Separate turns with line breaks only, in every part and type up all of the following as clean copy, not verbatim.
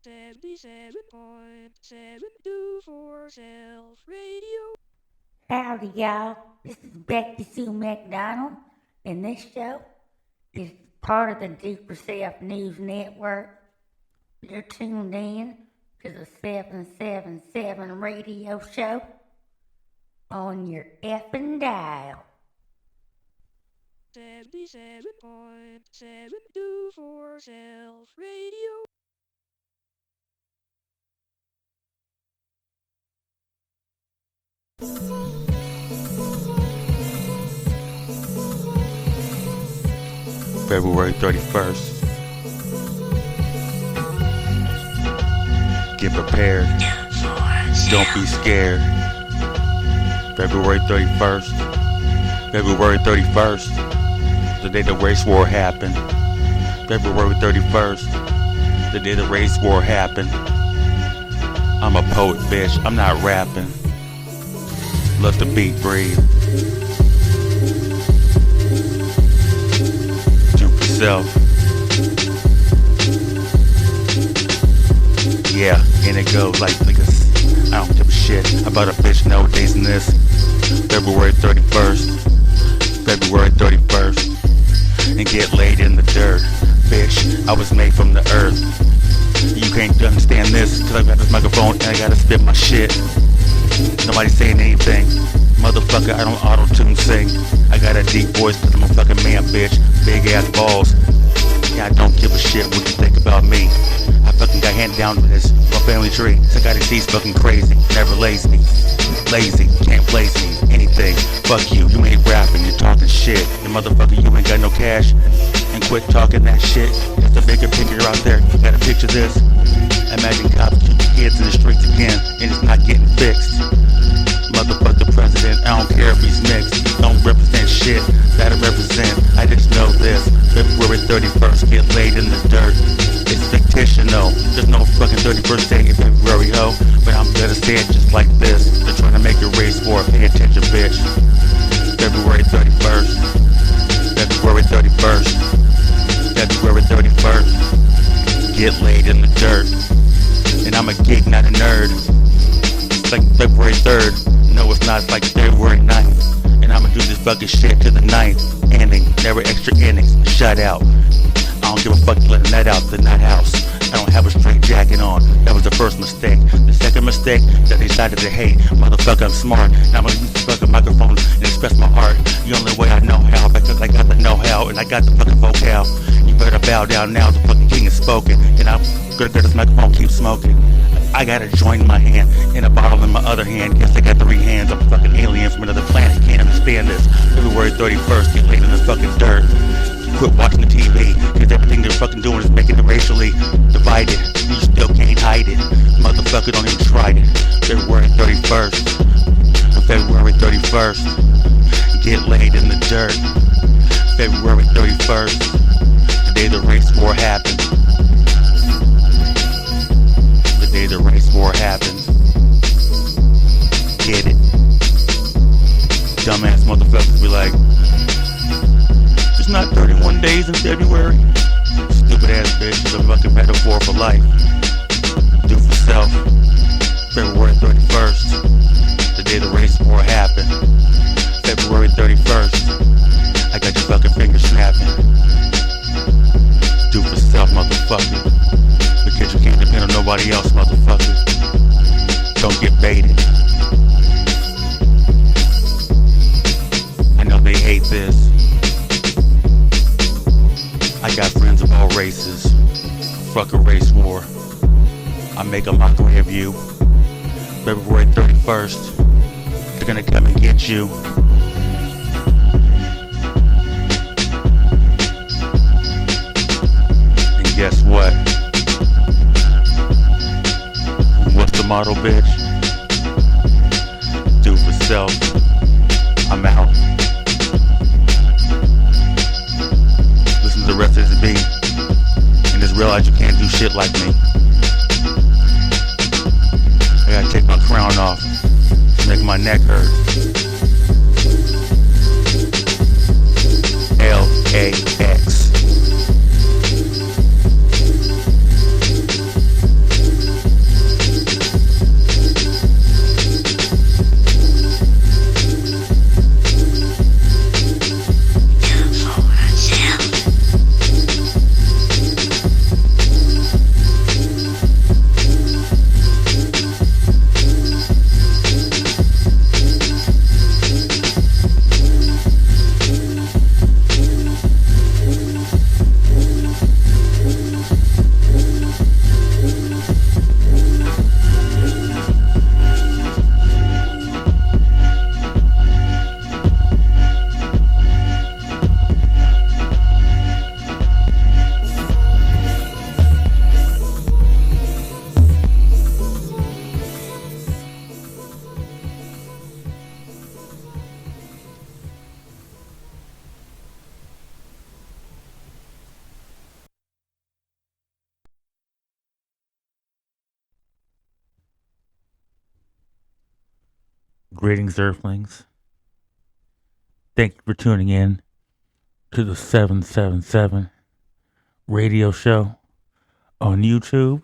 77.724 Self Radio.
Howdy, y'all. This is Becky Sue McDonald, and this show is part of the Do For Self News Network. You're tuned in to the 777 radio show on your effing dial.
77.724 Self Radio.
February 31st. Get prepared. Don't be scared. February 31st. February 31st. The day the race war happened. February 31st. The day the race war happened. I'm a poet, bitch. I'm not rapping. Let the beat breathe. Do for self. Yeah, and it goes like niggas. I don't give a shit about a bitch nowadays in this. February 31st. February 31st. And get laid in the dirt. Bitch, I was made from the earth. You can't understand this, cause I got this microphone and I gotta spit my shit. Nobody saying anything. Motherfucker, I don't auto-tune sing. I got a deep voice cause I'm a fucking man, bitch. Big ass balls. Yeah, I don't give a shit what you think about me. I fucking got handed down to this, my family tree. So I got these fucking crazy, never lazy. Lazy, can't place me, anything. Fuck you, you ain't rapping, you're talking shit. And motherfucker, you ain't got no cash. And quit talking that shit. There's a bigger picture out there, you gotta picture this. Imagine cops keep kids in the streets again, and it's not getting fixed. Motherfucker president, I don't care if he's mixed. Don't represent shit that I represent. I just know this. February 31st, get laid in the dirt. It's fictional. There's no fucking 31st day in February, ho. But I'm gonna say it just like this. They're trying to make a race war. Pay attention, bitch. February 31st. February 31st. February 31st. Get laid in the dirt. And I'm a geek, not a nerd. It's like February 3rd. No, it's not. It's like February 9th. And I'ma do this fucking shit to the 9th inning. Never extra innings. Shut out. I don't give a fuck letting that out the night house. I don't have a straight jacket on. That was the first mistake. The second mistake, that they decided to hate. Motherfucker, I'm smart. Now I'm gonna use the fucking microphone and express my heart. The only way I know how, because I got the know-how and I got the fucking vocal. You better bow down now, the fucking king has spoken. And I'm gonna get this microphone, keep smoking. I got a joint in my hand and a bottle in my other hand. Yes, I got 3 hands. I'm a fucking alien from another planet. Can't understand this. February 31st, get laid in the fucking dirt. Quit watching the TV, cause everything they're fucking doing is making it racially divided. You still can't hide it. Motherfucker, don't even try it. February 31st. February 31st. Get laid in the dirt. February 31st. The day the race war happened. The day the race war happened. Get it. Dumbass motherfuckers be like, it's not 31 days in February. Stupid ass bitch, it's a fucking metaphor for life. Do for self. February 31st. The day the race war happened. February 31st. I got your fucking fingers snapping. Do for self, motherfucker. Because you can't depend on nobody else, motherfucker. Don't get baited. I know they hate this. I got friends of all races. Fuck a race war. I make a mockery of you. February 31st. They're gonna come and get you. And guess what? What's the motto, bitch? Do for self. I'm out. Listen to the rest of this beat. And just realize you can't do shit like me. I gotta take my crown off. It's making my neck hurt. LAX. Greetings, Earthlings. Thank you for tuning in to the 777 radio show on YouTube.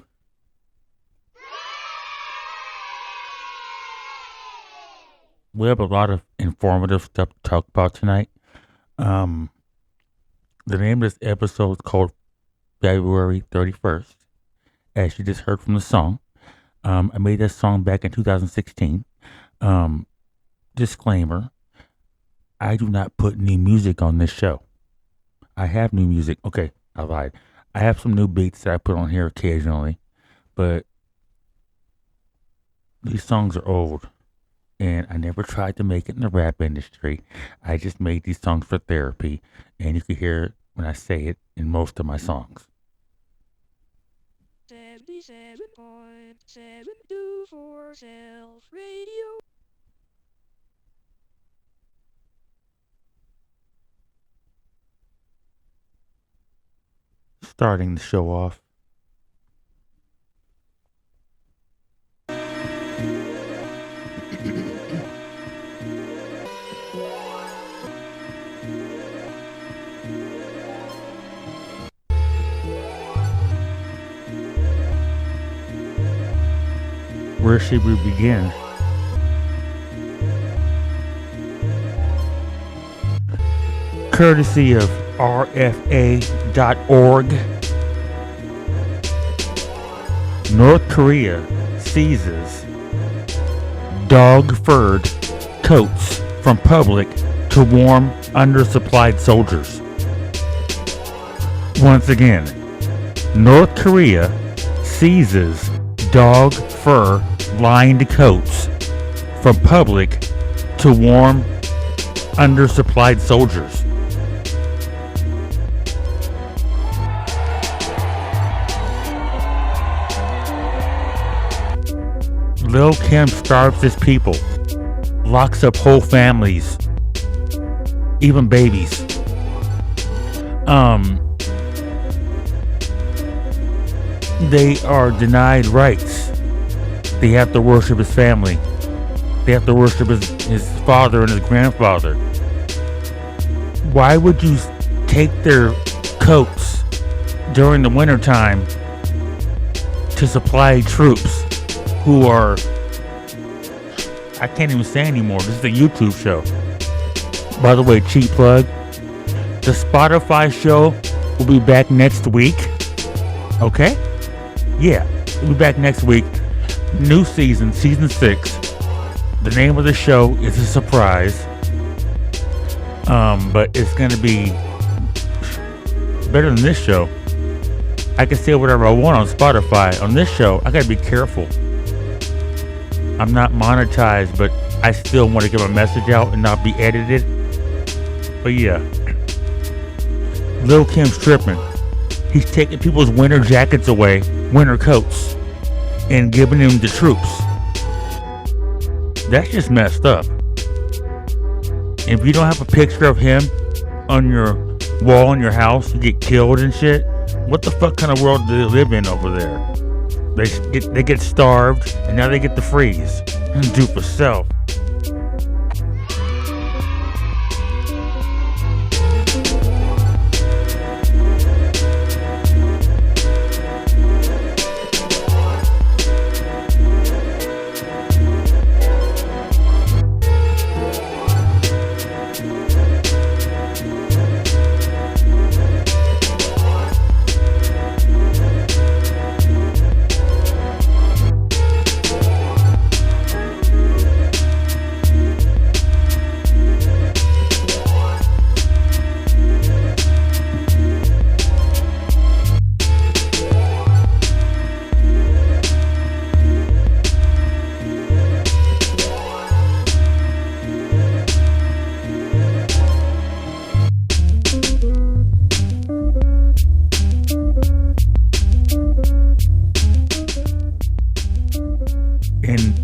We have a lot of informative stuff to talk about tonight. The name of this episode is called February 31st, as you just heard from the song. I made that song back in 2016. Disclaimer, I do not put new music on this show. I have new music. Okay, I lied. I have some new beats that I put on here occasionally, but these songs are old, and I never tried to make it in the rap industry. I just made these songs for therapy, and you can hear it when I say it in most of my songs.
77.724 Self Radio.
Starting the show off. Where should we begin? Courtesy of RFA.org, North Korea seizes dog-furred coats from public to warm undersupplied soldiers. Once again, North Korea seizes dog fur lined coats from public to warm undersupplied soldiers. Lil Kim starves his people, locks up whole families, even babies. They are denied rights. They have to worship his family. They have to worship his father and his grandfather. Why would you take their coats during the wintertime to supply troops who are... I can't even say anymore. This is a YouTube show. By the way, cheap plug. The Spotify show will be back next week. Okay? Yeah, we'll be back next week. New season, season 6. The name of the show is a surprise. But it's gonna be better than this show. I can say whatever I want on Spotify. On this show, I gotta be careful. I'm not monetized, but I still want to get my message out and not be edited. But yeah, Lil Kim's tripping. He's taking people's winter jackets away, winter coats, and giving them to troops. That's just messed up. If you don't have a picture of him on your wall in your house, you get killed and shit. What the fuck kind of world do they live in over there? They get starved, and now they get to freeze and do for self.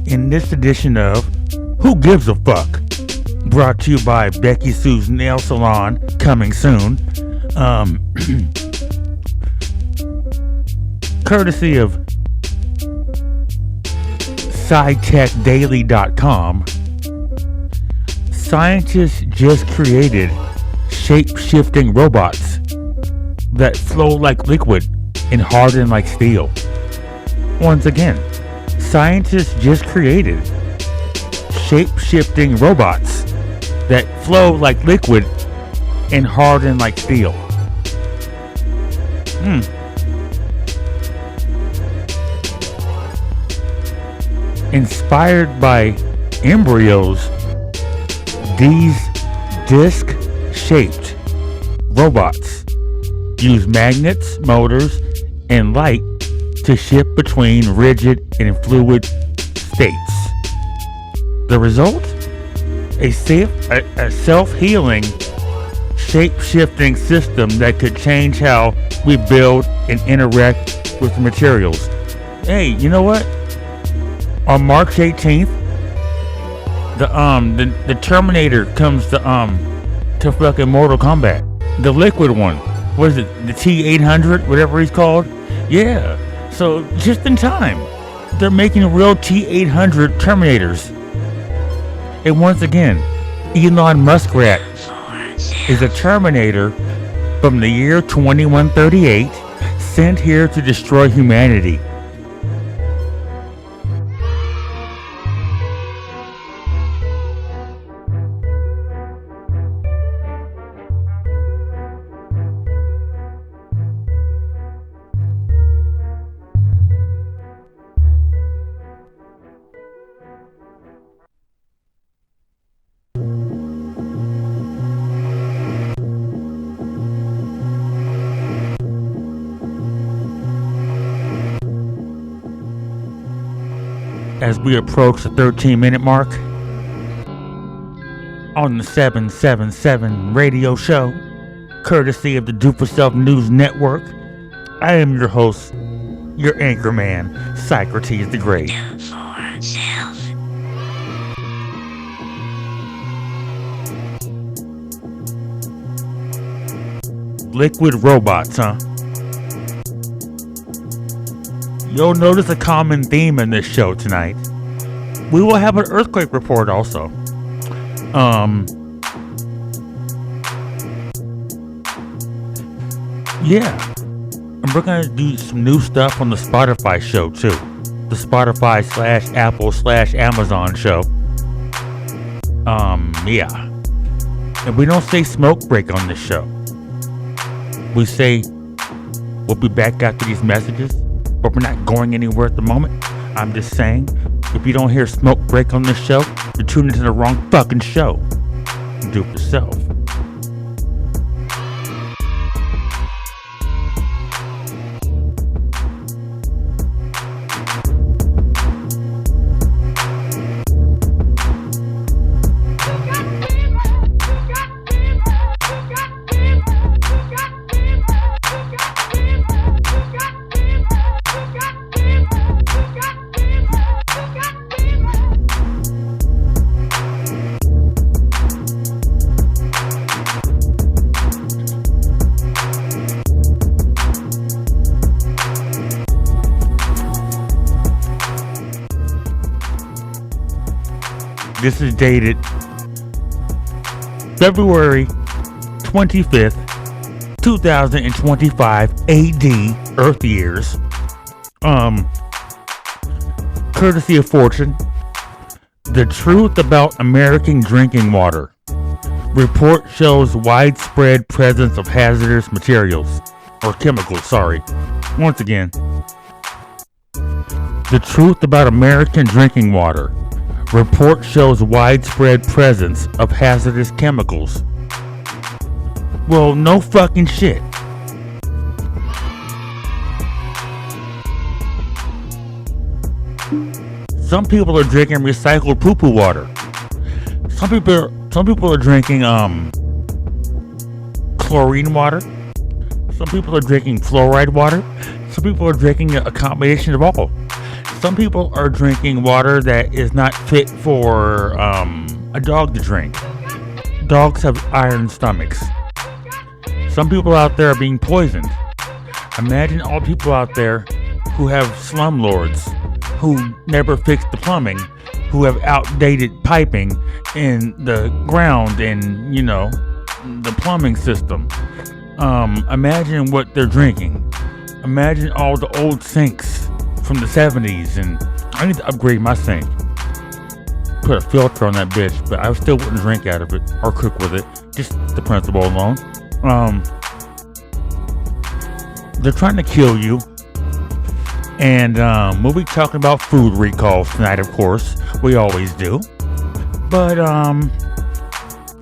In this edition of Who Gives a Fuck, brought to you by Becky Sue's Nail Salon, coming soon, courtesy of SciTechDaily.com, Scientists just created shape-shifting robots that flow like liquid and harden like steel. Once again, scientists just created shape-shifting robots that flow like liquid and harden like steel. Inspired by embryos, these disc-shaped robots use magnets, motors, and light to shift between rigid and fluid states. The result? A self-healing, shape-shifting system that could change how we build and interact with materials. Hey, you know what? On March 18th, the Terminator comes to fucking Mortal Kombat. The liquid one. What is it? The T-800, whatever he's called? Yeah. So just in time, they're making real T-800 Terminators. And once again, Elon Muskrat is a Terminator from the year 2138, sent here to destroy humanity. As we approach the 13-minute mark on the 777 radio show, courtesy of the Do For Self News Network, I am your host, your anchorman, Psykrates the Great.
Do for self.
Liquid robots, huh? You'll notice a common theme in this show tonight. We will have an earthquake report also. Yeah. And we're gonna do some new stuff on the Spotify show too. The Spotify / Apple / Amazon show. Yeah. And we don't say smoke break on this show. We say we'll be back after these messages. But we're not going anywhere at the moment. I'm just saying, if you don't hear smoke break on this show, you're tuning into the wrong fucking show. Do it yourself. This is dated February 25th, 2025 AD, Earth years. Courtesy of Fortune. The truth about American drinking water. Report shows widespread presence of hazardous materials. Or chemicals, sorry. Once again. The truth about American drinking water. Report shows widespread presence of hazardous chemicals. Well, no fucking shit. Some people are drinking recycled poo-poo water. Some people are drinking chlorine water. Some people are drinking fluoride water. Some people are drinking a combination of all. Some people are drinking water that is not fit for a dog to drink. Dogs have iron stomachs. Some people out there are being poisoned. Imagine all people out there who have slumlords who never fix the plumbing who have outdated piping in the ground and, the plumbing system. Imagine what they're drinking. Imagine all the old sinks from the 70s, and I need to upgrade my sink. Put a filter on that bitch, but I still wouldn't drink out of it or cook with it. Just the principle alone. They're trying to kill you. And we'll be talking about food recalls tonight, of course. We always do. But,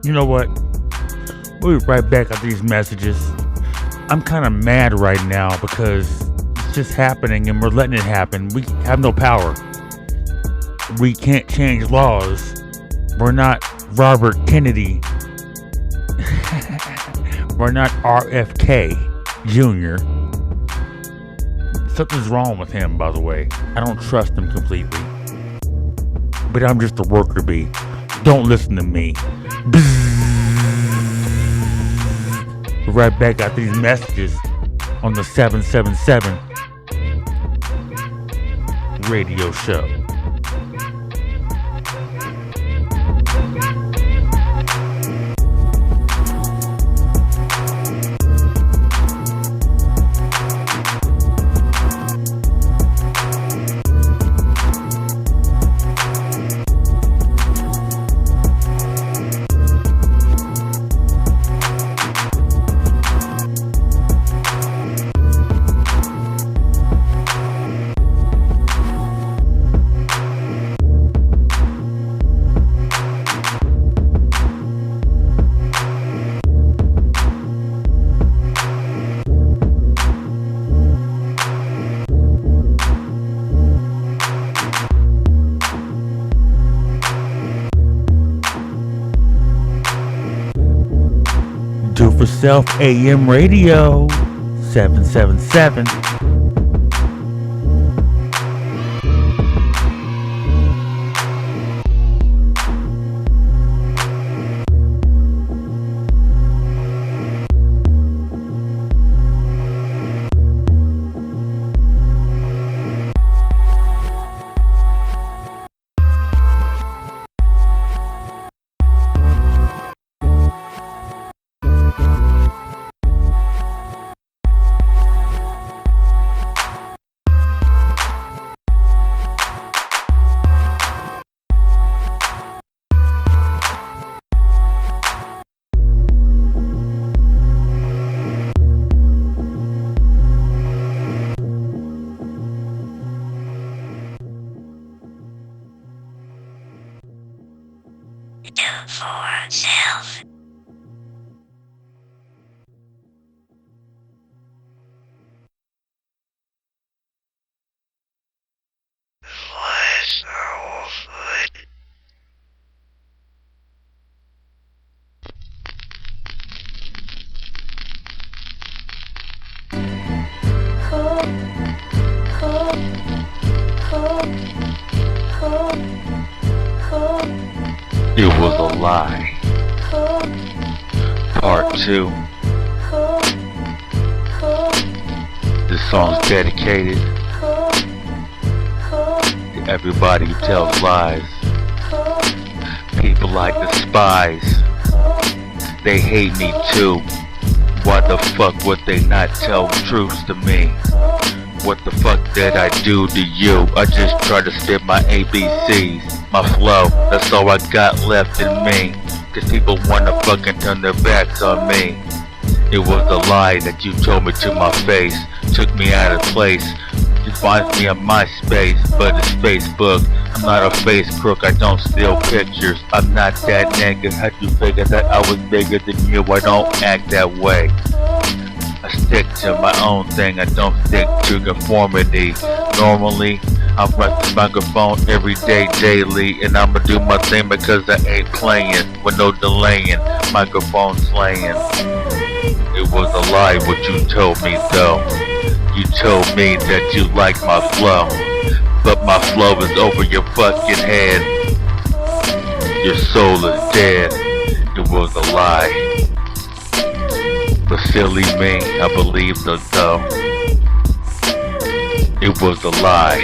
you know what? We'll be right back after these messages. I'm kind of mad right now because it's just happening and we're letting it happen. We have no power. We can't change laws. We're not Robert Kennedy. We're not RFK Jr. Something's wrong with him, by the way. I don't trust him completely. But I'm just a worker bee. Don't listen to me. We're right back after these messages on the 777 radio show. Do for Self AM Radio 777.
Do for self. Flesh or food.
It was a lie. Part 2. This song's dedicated to everybody who tells lies. People I despise. They hate me too. Why the fuck would they not tell truths to me? What the fuck did I do to you? I just tried to spit my ABCs, my flow, that's all I got left in me. Cause people wanna fucking turn their backs on me. It was a lie that you told me to my face. Took me out of place. You find me on MySpace, but it's Facebook. I'm not a face crook, I don't steal pictures. I'm not that nigga, how'd you figure that I was bigger than you? I don't act that way. I stick to my own thing, I don't stick to conformity. Normally, I run the microphone every day, daily, and I'ma do my thing because I ain't playing with no delaying, microphone slaying. It was a lie what you told me though. You told me that you like my flow, but my flow is over your fucking head. Your soul is dead. It was a lie. But silly me, I believed it though. It was a lie,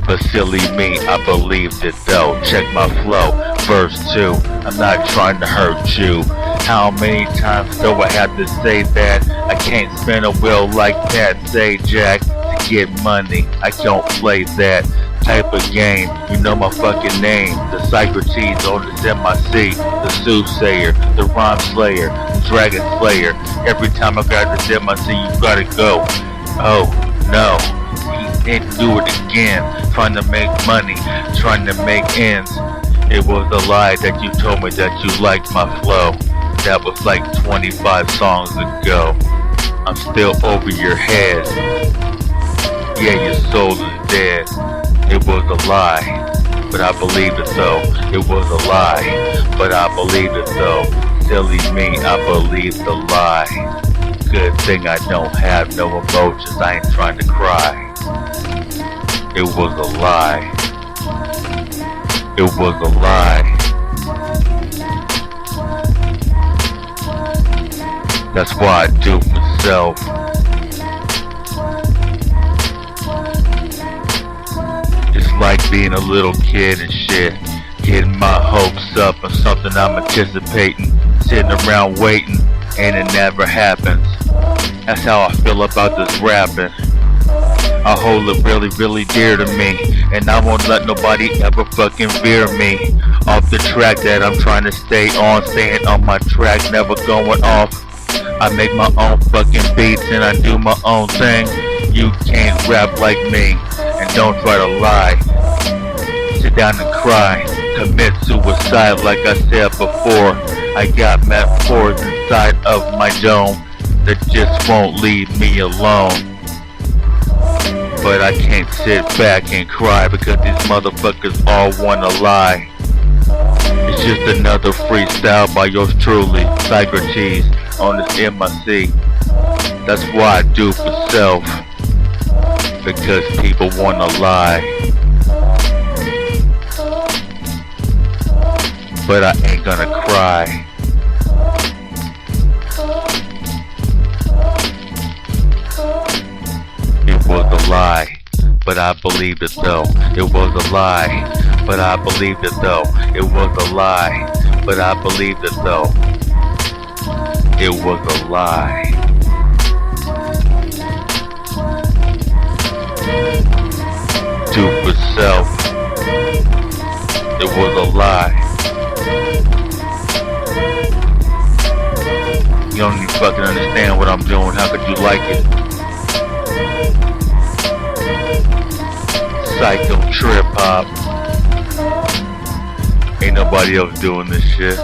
but silly me, I believed it though. Check my flow, verse 2, I'm not trying to hurt you. How many times do I have to say that? I can't spin a wheel like that, say Jack. To get money, I don't play that type of game. You know my fucking name, the Psykrates on the MIC, the soothsayer, the rhyme slayer, the dragon slayer. Every time I got this MIC, you gotta go. Oh no, he didn't do it again. Trying to make money, trying to make ends. It was a lie that you told me that you liked my flow. That was like 25 songs ago. I'm still over your head. Yeah, your soul is dead. It was a lie, but I believed it though. It was a lie, but I believed it though. Silly me, I believed the lie. Good thing I don't have no emotions, I ain't trying to cry. It was a lie. It was a lie. That's why I do myself. It's like being a little kid and shit. Getting my hopes up on something I'm anticipating. Sitting around waiting and it never happens. That's how I feel about this rapping. I hold it really, really dear to me. And I won't let nobody ever fucking veer me off the track that I'm trying to stay on. Staying on my track, never going off. I make my own fucking beats and I do my own thing. You can't rap like me, and don't try to lie. Sit down and cry, commit suicide like I said before. I got metaphors inside of my dome that just won't leave me alone. But I can't sit back and cry because these motherfuckers all wanna lie. It's just another freestyle by yours truly, Psykrates, on this MIC. That's why I do for self, because people wanna lie. But I ain't gonna cry. It was a lie, but I believed it though. It was a lie, but I believed it though. It was a lie, but I believed it though. It was a lie. Do for self. It was a lie. You don't even fucking understand what I'm doing. How could you like it? Psycho trip hop. Ain't nobody else doing this shit.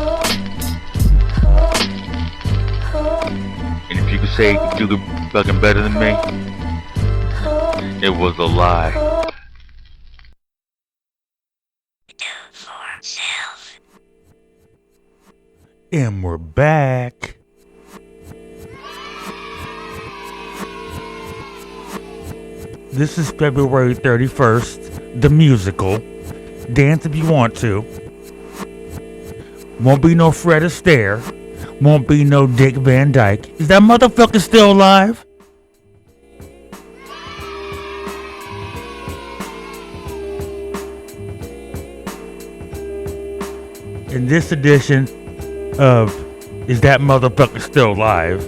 And if you could say you could do it fucking better than me, it was a lie.
Do for self.
And we're back. This is February 31st, the musical. Dance if you want to. Won't be no Fred Astaire. Won't be no Dick Van Dyke. Is that motherfucker still alive? In this edition of Is That Motherfucker Still Alive?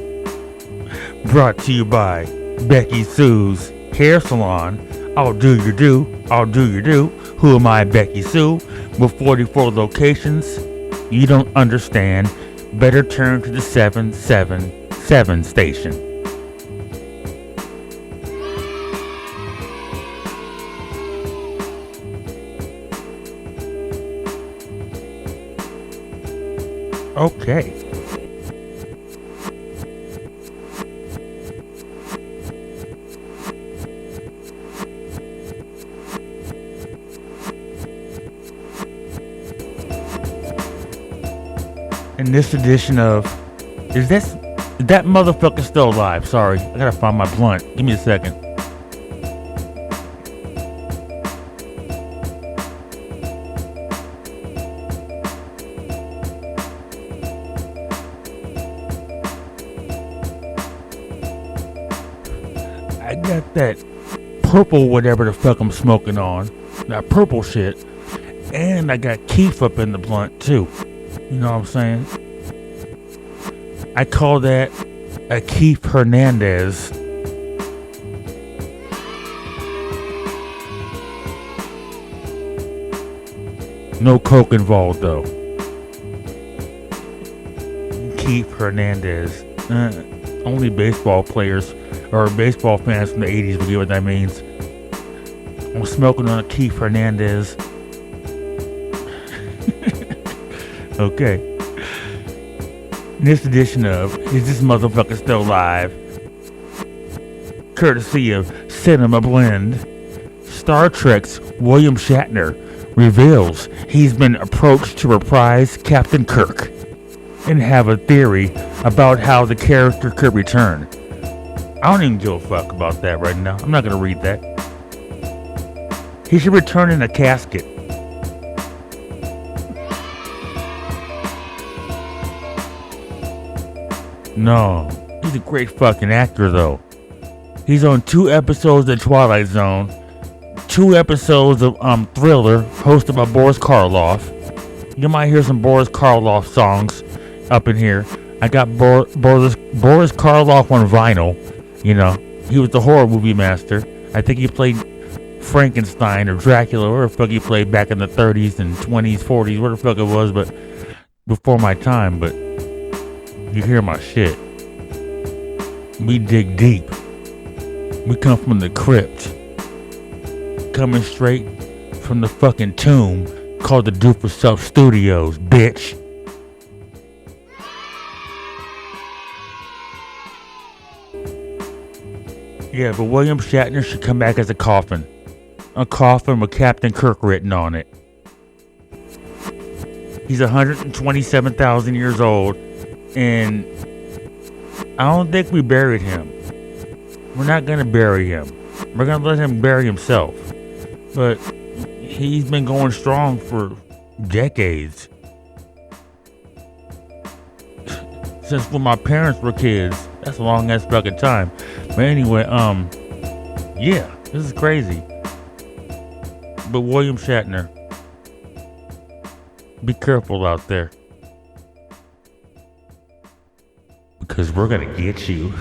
Brought to you by Becky Sue's Hair Salon. I'll do your do. I'll do your do. Who am I, Becky Sue? With 44 locations. You don't understand. Better turn to the 777 station. Okay. In this edition of Is that motherfucker still alive? Sorry, I gotta find my blunt. Give me a second. I got that purple whatever the fuck I'm smoking on. That purple shit. And I got keef up in the blunt too. You know what I'm saying? I call that a Keith Hernandez. No coke involved though. Keith Hernandez. Only baseball players or baseball fans from the 80s will get what that means. I'm smoking on a Keith Hernandez. Okay. This edition of Is This Motherfucker Still Alive? Courtesy of Cinema Blend. Star Trek's William Shatner reveals he's been approached to reprise Captain Kirk and have a theory about how the character could return. I don't even give a fuck about that right now. I'm not gonna read that. He should return in a casket. No, he's a great fucking actor though. He's on 2 episodes of Twilight Zone, 2 episodes of Thriller, hosted by Boris Karloff. You might hear some Boris Karloff songs up in here. I got Boris Karloff on vinyl. You know, he was the horror movie master. I think he played Frankenstein or Dracula, or the fuck he played back in the 30s and 20s, 40s, where the fuck it was, but before my time. But you hear my shit. We dig deep. We come from the crypt. Coming straight from the fucking tomb called the Do For Self Studios, bitch. Yeah, but William Shatner should come back as a coffin. A coffin with Captain Kirk written on it. He's 127,000 years old, and I don't think we buried him. We're not gonna bury him. We're gonna let him bury himself. But he's been going strong for decades. Since when my parents were kids. That's a long ass fucking time. But anyway, yeah, this is crazy. But William Shatner, be careful out there. Because we're gonna get you.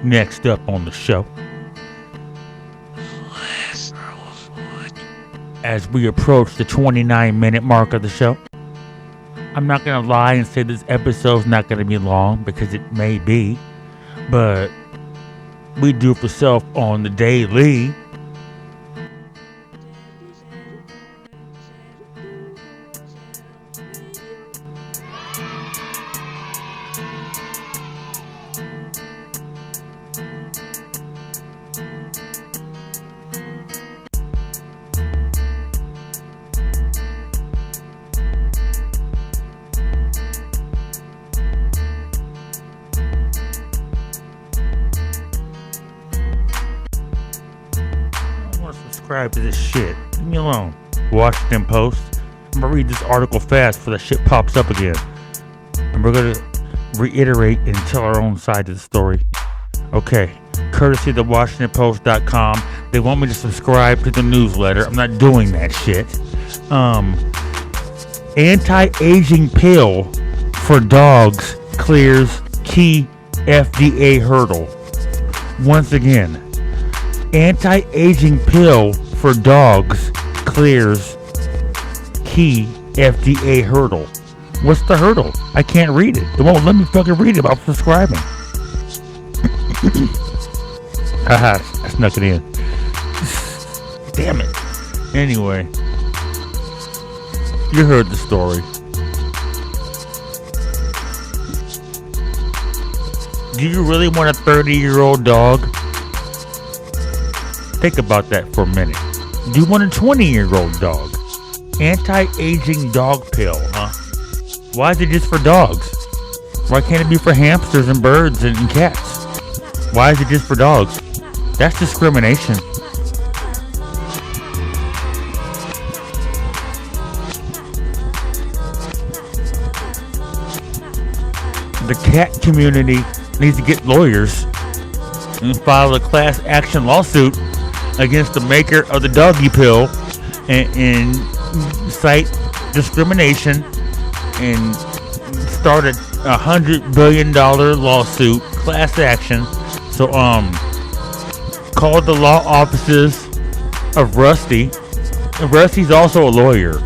Next up on the show, as we approach the 29-minute mark of the show, I'm not gonna lie and say this episode's not gonna be long, because it may be, but we do for self on the daily. To this shit. Leave me alone. Washington Post. I'm gonna read this article fast before that shit pops up again. And we're gonna reiterate and tell our own side of the story. Okay. Courtesy of the WashingtonPost.com. They want me to subscribe to the newsletter. I'm not doing that shit. Anti-aging pill for dogs clears key FDA hurdle. Once again. Anti-aging pill for dogs clears key FDA hurdle. What's the hurdle? I can't read it. It won't let me fucking read it about subscribing. Haha, I snuck it in. Damn it. Anyway, you heard the story. Do you really want a 30-year-old dog? Think about that for a minute. Do you want a 20-year-old dog? Anti-aging dog pill, huh? Why is it just for dogs? Why can't it be for hamsters and birds and cats? Why is it just for dogs? That's discrimination. The cat community needs to get lawyers and file a class action lawsuit against the maker of the doggy pill and cite discrimination and start $100 billion lawsuit class action. So call the law offices of Rusty. And Rusty's also a lawyer.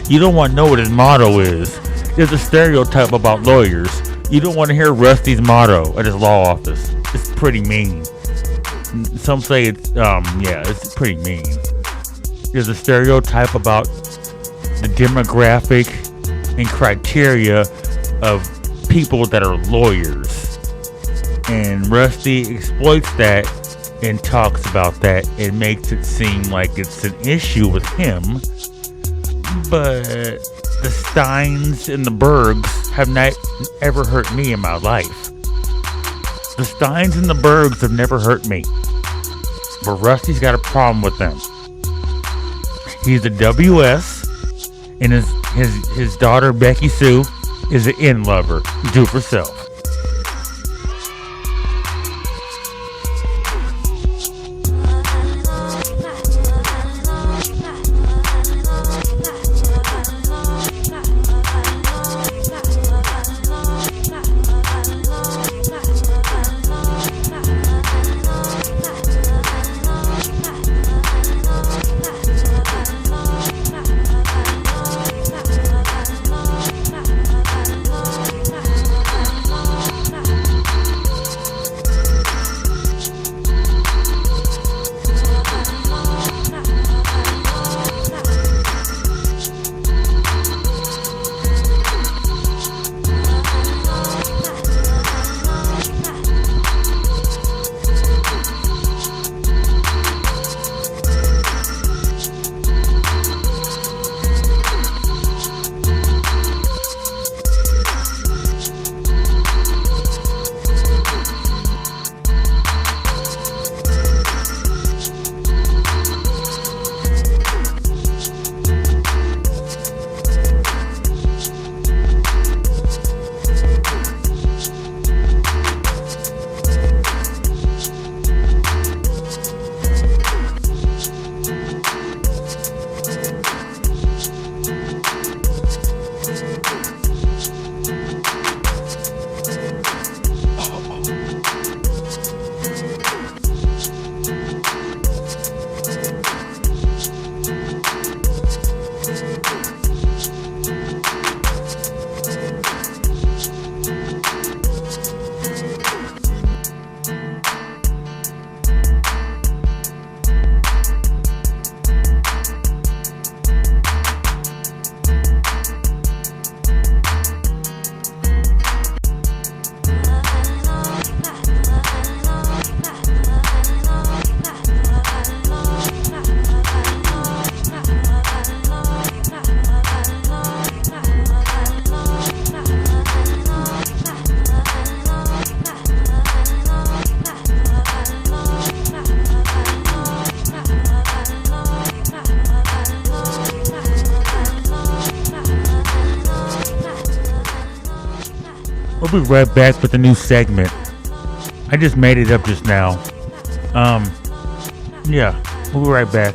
You don't want to know what his motto is. There's a stereotype about lawyers. You don't want to hear Rusty's motto at his law office. It's pretty mean. Some say it's it's pretty mean. There's a stereotype about the demographic and criteria of people that are lawyers. And Rusty exploits that and talks about that and makes it seem like it's an issue with him. But the Steins and the Bergs have not ever hurt me in my life. The Steins and the Bergs have never hurt me. But Rusty's got a problem with them. He's a WS, and his daughter Becky Sue is an N lover. Do for self. We'll be right back with a new segment. I just made it up just now. Yeah, we'll be right back.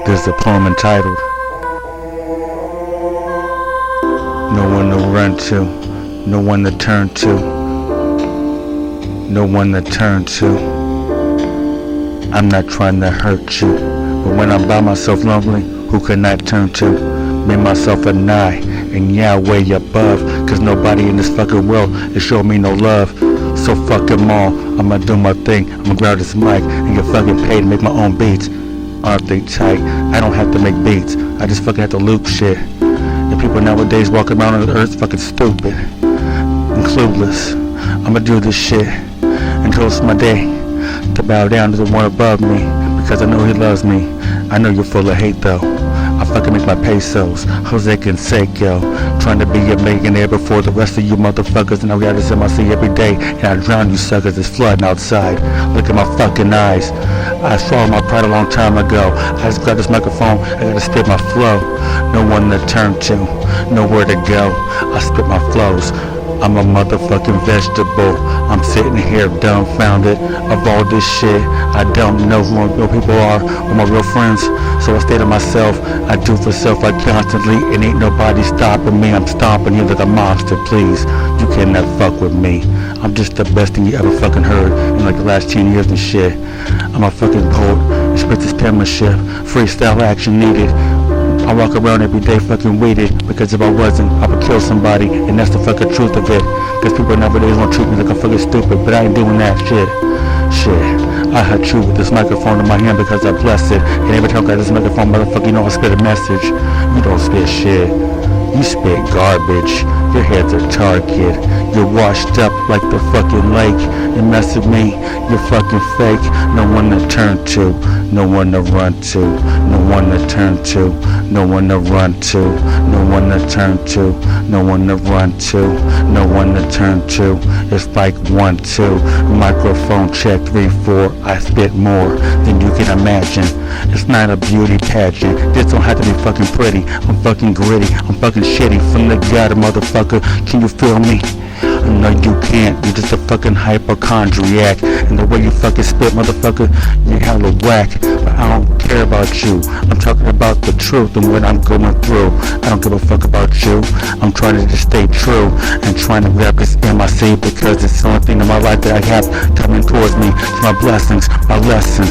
There's a poem entitled No One to Run To, No One to Turn To, No One to Turn To. I'm not trying to hurt you, but when I'm by myself lonely, who can I turn to? Made myself a nigh, and Yahweh above, cause nobody in this fucking world is showing me no love. So fuck them all, I'ma do my thing, I'ma grab this mic and get fucking paid to make my own beats. Aren't they tight? I don't have to make beats, I just fucking have to loop shit. And people nowadays walking around on the earth fucking stupid and clueless. I'ma do this shit until it's my day to bow down to the one above me, because I know he loves me. I know you're full of hate though. I fucking make my pesos, Jose Canseco, trying to be a millionaire before the rest of you motherfuckers, and I got this in my sea every day, and I drown you suckers, it's flooding outside. Look at my fucking eyes. I swallowed my pride a long time ago. I just got this microphone, I gotta spit my flow. No one to turn to, nowhere to go. I spit my flows. I'm a motherfucking vegetable. I'm sitting here dumbfounded of all this shit. I don't know who my real people are or my real friends. So I stay to myself. I do for self like constantly. And ain't nobody stopping me. I'm stomping you like a monster, please. You cannot fuck with me. I'm just the best thing you ever fucking heard in like the last 10 years and shit. I'm a fucking poet. Express this penmanship. Freestyle action needed. I walk around every day fucking weeded, because if I wasn't, I would kill somebody, and that's the fucking truth of it. Cause people nowadays wanna treat me like I'm fucking stupid, but I ain't doing that shit. I had you with this microphone in my hand because I blessed it. And every time I got this microphone, motherfucker, you know I spit a message. You don't spit shit. You spit garbage. Your head's a target. You're washed up like the fucking lake. You mess with me, you're fucking fake. No one to turn to, no one to run to, no one to turn to, no one to run to, no one to turn to, no one to run to, no one to turn to. It's like 1, 2, microphone check, 3, 4. I spit more than you can imagine. It's not a beauty pageant. This don't have to be fucking pretty. I'm fucking gritty. I'm fucking shitty from the gutter, motherfucker. Can you feel me? No, you can't. You're just a fucking hypochondriac. And the way you fucking spit, motherfucker, you're hella whack. But I don't care about you. I'm talking about the truth and what I'm going through. I don't give a fuck about you. I'm trying to just stay true and trying to rep this MIC, because it's the only thing in my life that I have coming towards me. It's my blessings, my lesson.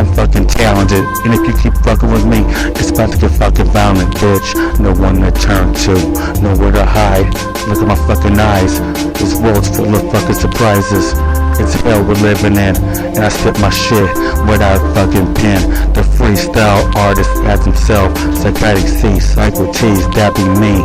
I'm fucking talented, and if you keep fucking with me, it's about to get fucking violent, bitch. No one to turn to, nowhere to hide. Look at my fucking eyes. This world's full of fucking surprises. It's hell we're living in, and I spit my shit without a fucking pen. The freestyle artist as himself, Psykrates, Psykrates, that be me.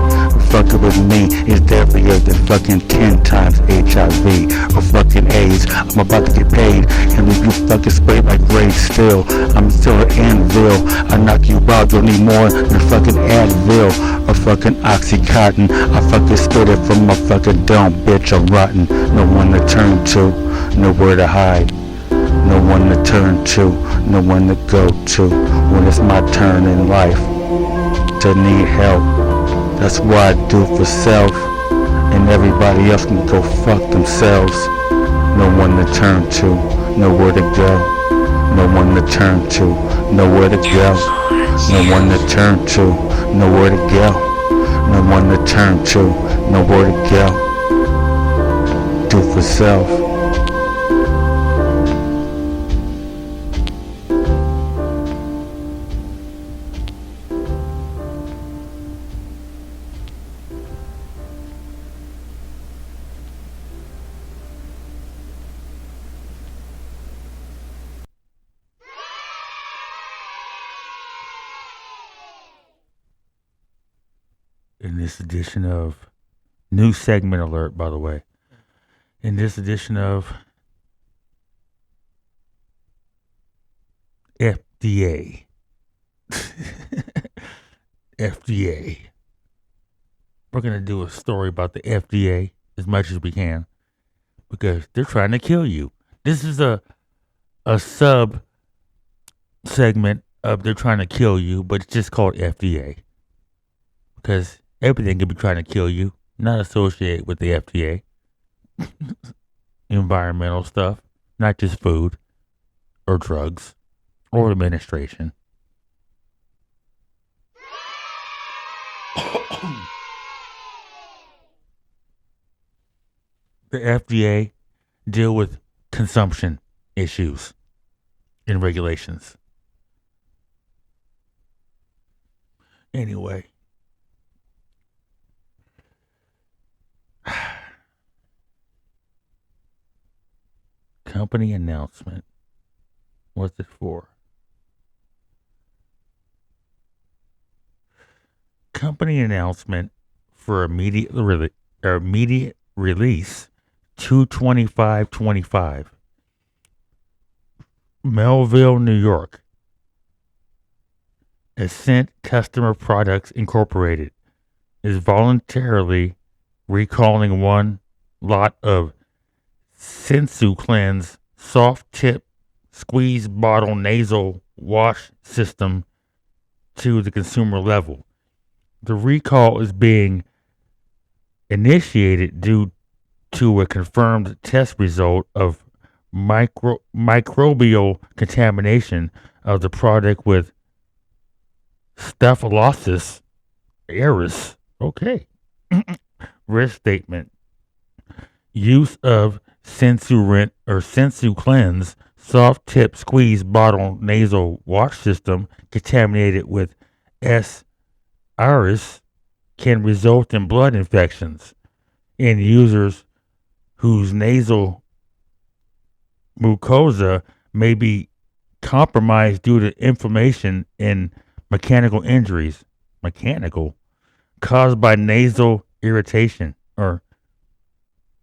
Fucking with me is deadlier than fucking 10 times HIV or fucking AIDS. I'm about to get paid and leave you fucking sprayed like grade steel. I'm still an anvil. I knock you out, you'll need more than fucking Advil or fucking Oxycontin. I fucking spit it from my fucking dome, bitch, I'm rotten. No one to turn to, nowhere to hide. No one to turn to, no one to go to when it's my turn in life to need help. That's what I do for self, and everybody else can go fuck themselves. No one to turn to, nowhere to go. No one to turn to, nowhere to go. No one to turn to, nowhere to go. No one to turn to, nowhere to go. Do for self. In this edition of new segment alert, by the way, in this edition of FDA, FDA, we're going to do a story about the FDA as much as we can, because they're trying to kill you. This is a sub segment of they're trying to kill you, but it's just called FDA, because everything can be trying to kill you, not associated with the FDA. Environmental stuff, not just food or drugs or administration. The FDA deal with consumption issues and regulations. Anyway. Company announcement. What's it for? Company announcement for immediate release 2/25/25. Melville, New York. Ascent Customer Products Incorporated is voluntarily recalling one lot of Sensu Cleanse soft tip squeeze bottle nasal wash system to the consumer level. The recall is being initiated due to a confirmed test result of microbial contamination of the product with Staphylococcus aureus. Okay. Risk statement. Use of Sensu Cleanse soft tip squeeze bottle nasal wash system contaminated with S. aureus can result in blood infections in users whose nasal mucosa may be compromised due to inflammation and mechanical injuries caused by nasal irritation or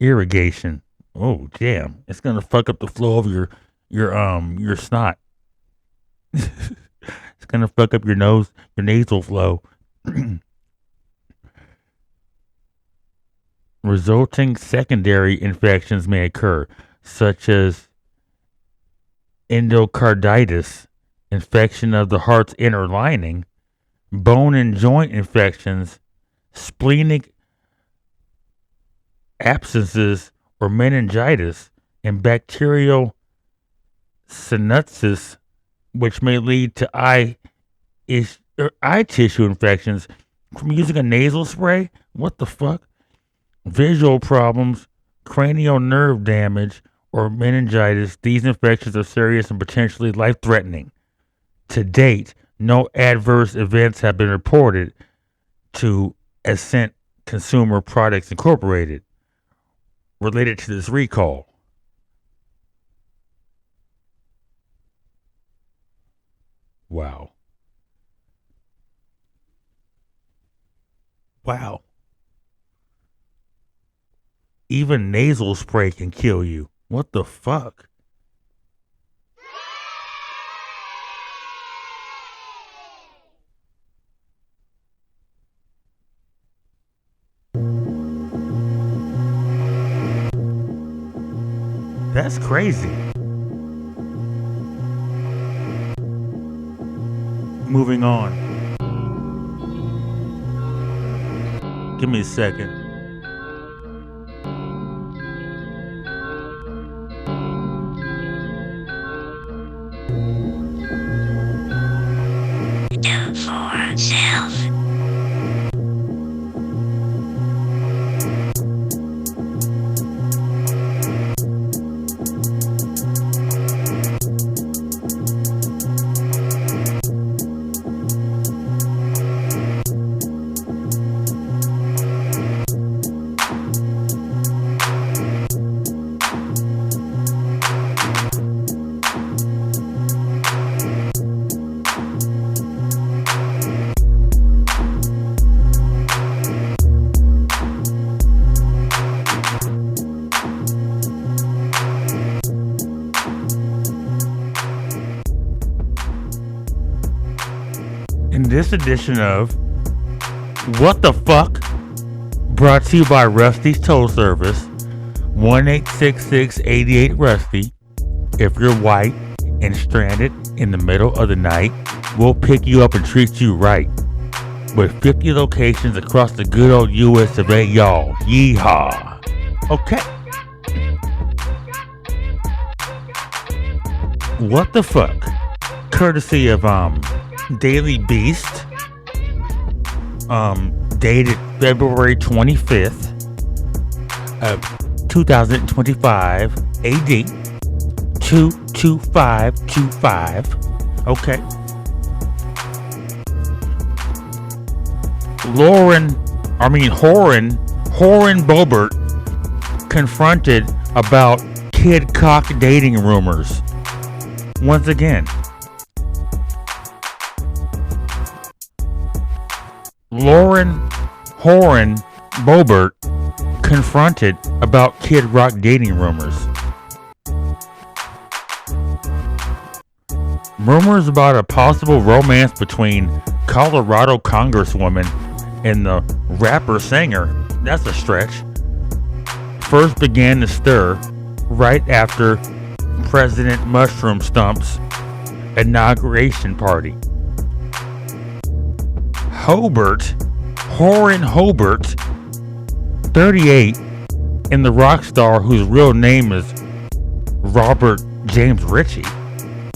irrigation. Oh damn! It's gonna fuck up the flow of your snot. It's gonna fuck up your nasal flow. Resulting secondary infections may occur, such as endocarditis, infection of the heart's inner lining, bone and joint infections, splenic abscesses or meningitis, and bacterial synostosis, which may lead to eye tissue infections from using a nasal spray. What the fuck? Visual problems, cranial nerve damage, or meningitis. These infections are serious and potentially life-threatening. To date, no adverse events have been reported to Ascent Consumer Products Incorporated related to this recall. Wow. Even nasal spray can kill you. What the fuck? That's crazy. Moving on. Give me a second.
Do for self.
In this edition of What the Fuck, brought to you by Rusty's Toll Service, 1-866-88-RUSTY. If you're white and stranded in the middle of the night, we'll pick you up and treat you right. With 50 locations across the good old US of A, y'all. Yeehaw. Okay. What the Fuck? Courtesy of Daily Beast, dated February 25th of 2025 AD 22525. Okay. Horan Bobert confronted about kid cock dating rumors. Once again, Horan Bobert confronted about Kid Rock dating rumors. Rumors about a possible romance between Colorado Congresswoman and the rapper-singer, that's a stretch, first began to stir right after President Mushroom Stump's inauguration party. Horan Hobart, 38, and the rock star whose real name is Robert James Ritchie,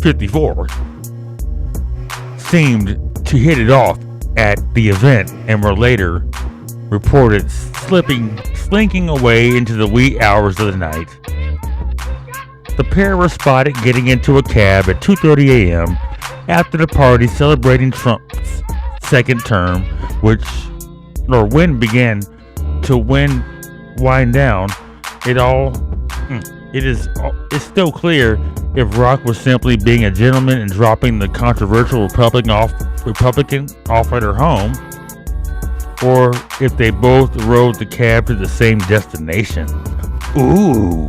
54, seemed to hit it off at the event and were later reported slinking away into the wee hours of the night. The pair were spotted getting into a cab at 2:30 a.m. after the party celebrating Trump's second term, when began to wind down. It's still clear if Rock was simply being a gentleman and dropping the controversial Republican off at her home, or if they both rode the cab to the same destination. Ooh.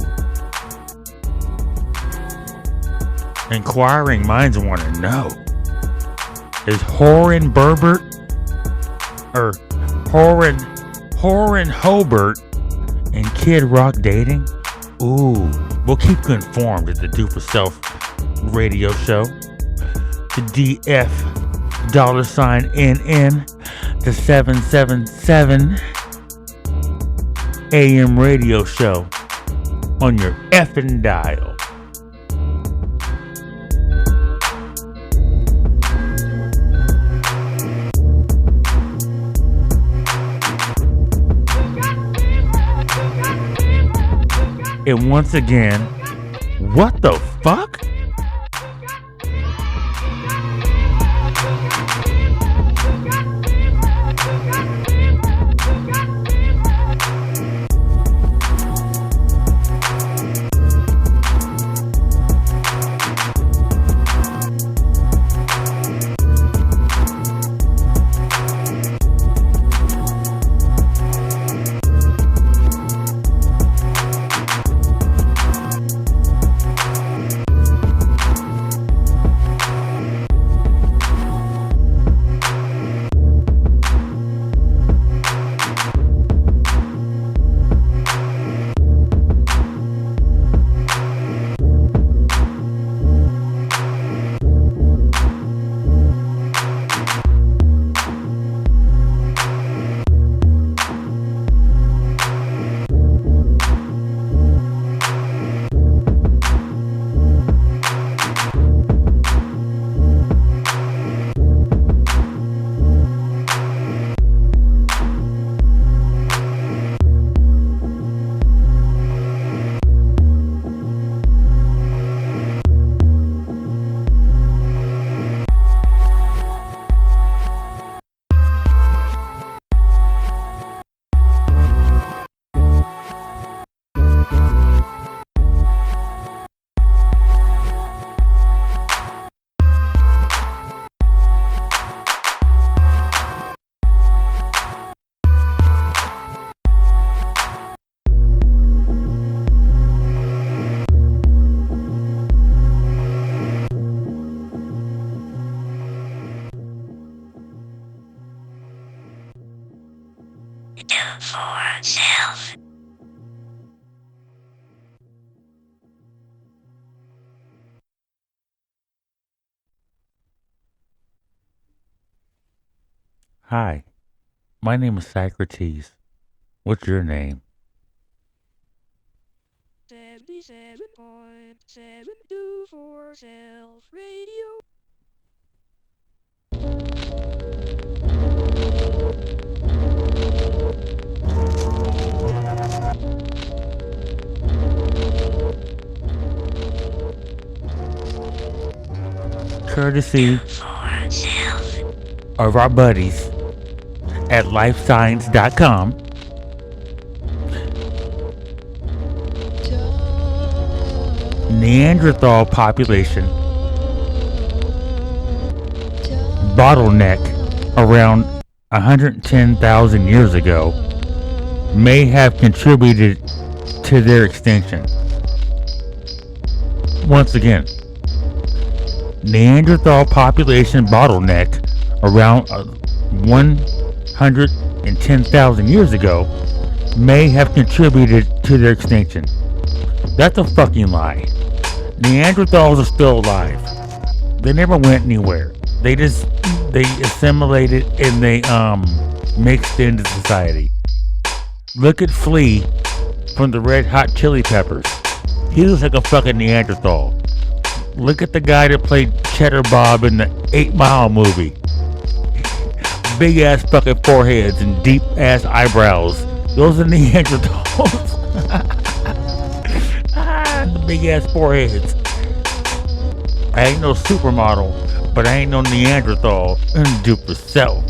Inquiring minds want to know: is Horan Hobart and Kid Rock dating? Ooh, we'll keep you informed at the Do For Self radio show, the DF $NN, the 777 AM radio show on your effing dial. And once again, what the fuck?
Do For Self.
Hi, my name is Psykrates. What's your name?
77.7 for Self Radio.
courtesy
for self.
of our buddies at lifescience.com. Neanderthal population bottleneck around 110,000 years ago may have contributed to their extinction. Once again, Neanderthal population bottleneck around 110,000 years ago may have contributed to their extinction. That's a fucking lie. Neanderthals are still alive. They never went anywhere. They assimilated and they mixed into society. Look at Flea from the Red Hot Chili Peppers. He looks like a fucking Neanderthal. Look at the guy that played Cheddar Bob in the 8 Mile movie. Big ass fucking foreheads and deep ass eyebrows. Those are Neanderthals. The big ass foreheads. I ain't no supermodel, but I ain't no Neanderthal. Do for self.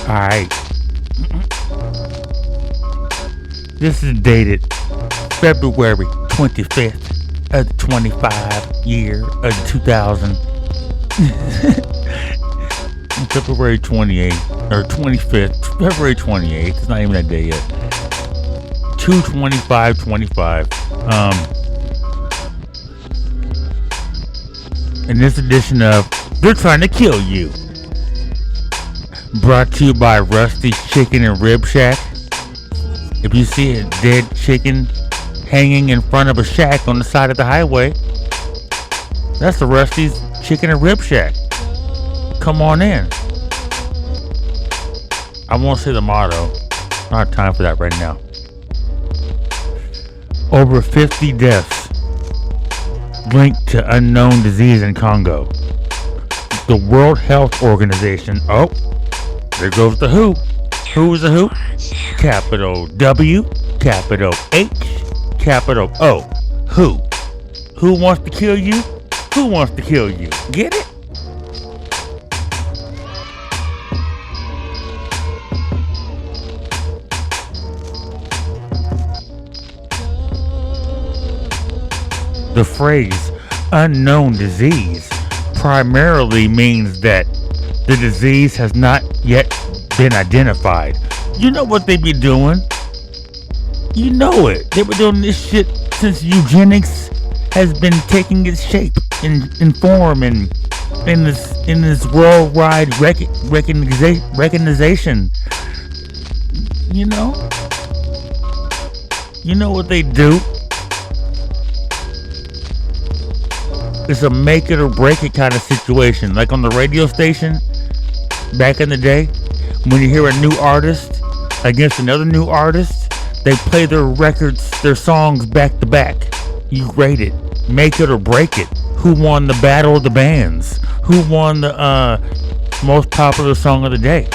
Alright. This is dated February 25th of the 25 year of 2000. February 28th or 25th. February 28th. It's not even that day yet. 2/25/25. In this edition of They're Trying to Kill You. Brought to you by Rusty's Chicken and Rib Shack. If you see a dead chicken hanging in front of a shack on the side of the highway, that's the Rusty's Chicken and Rib Shack. Come on in. I won't say the motto. I don't have time for that right now. Over 50 deaths linked to unknown disease in Congo. The World Health Organization. Oh, there goes the WHO. Who is the WHO? Capital W, capital H, capital O. Who? Who wants to kill you? Who wants to kill you? Get it? The phrase unknown disease primarily means that the disease has not yet been identified. You know what they be doing? You know it. They've been doing this shit since eugenics has been taking its shape and form and in this worldwide recognition. You know what they do? It's a make it or break it kind of situation. Like on the radio station back in the day, when you hear a new artist against another new artist, they play their records, their songs back to back. You rate it, make it or break it. Who won the battle of the bands? Who won the most popular song of the day?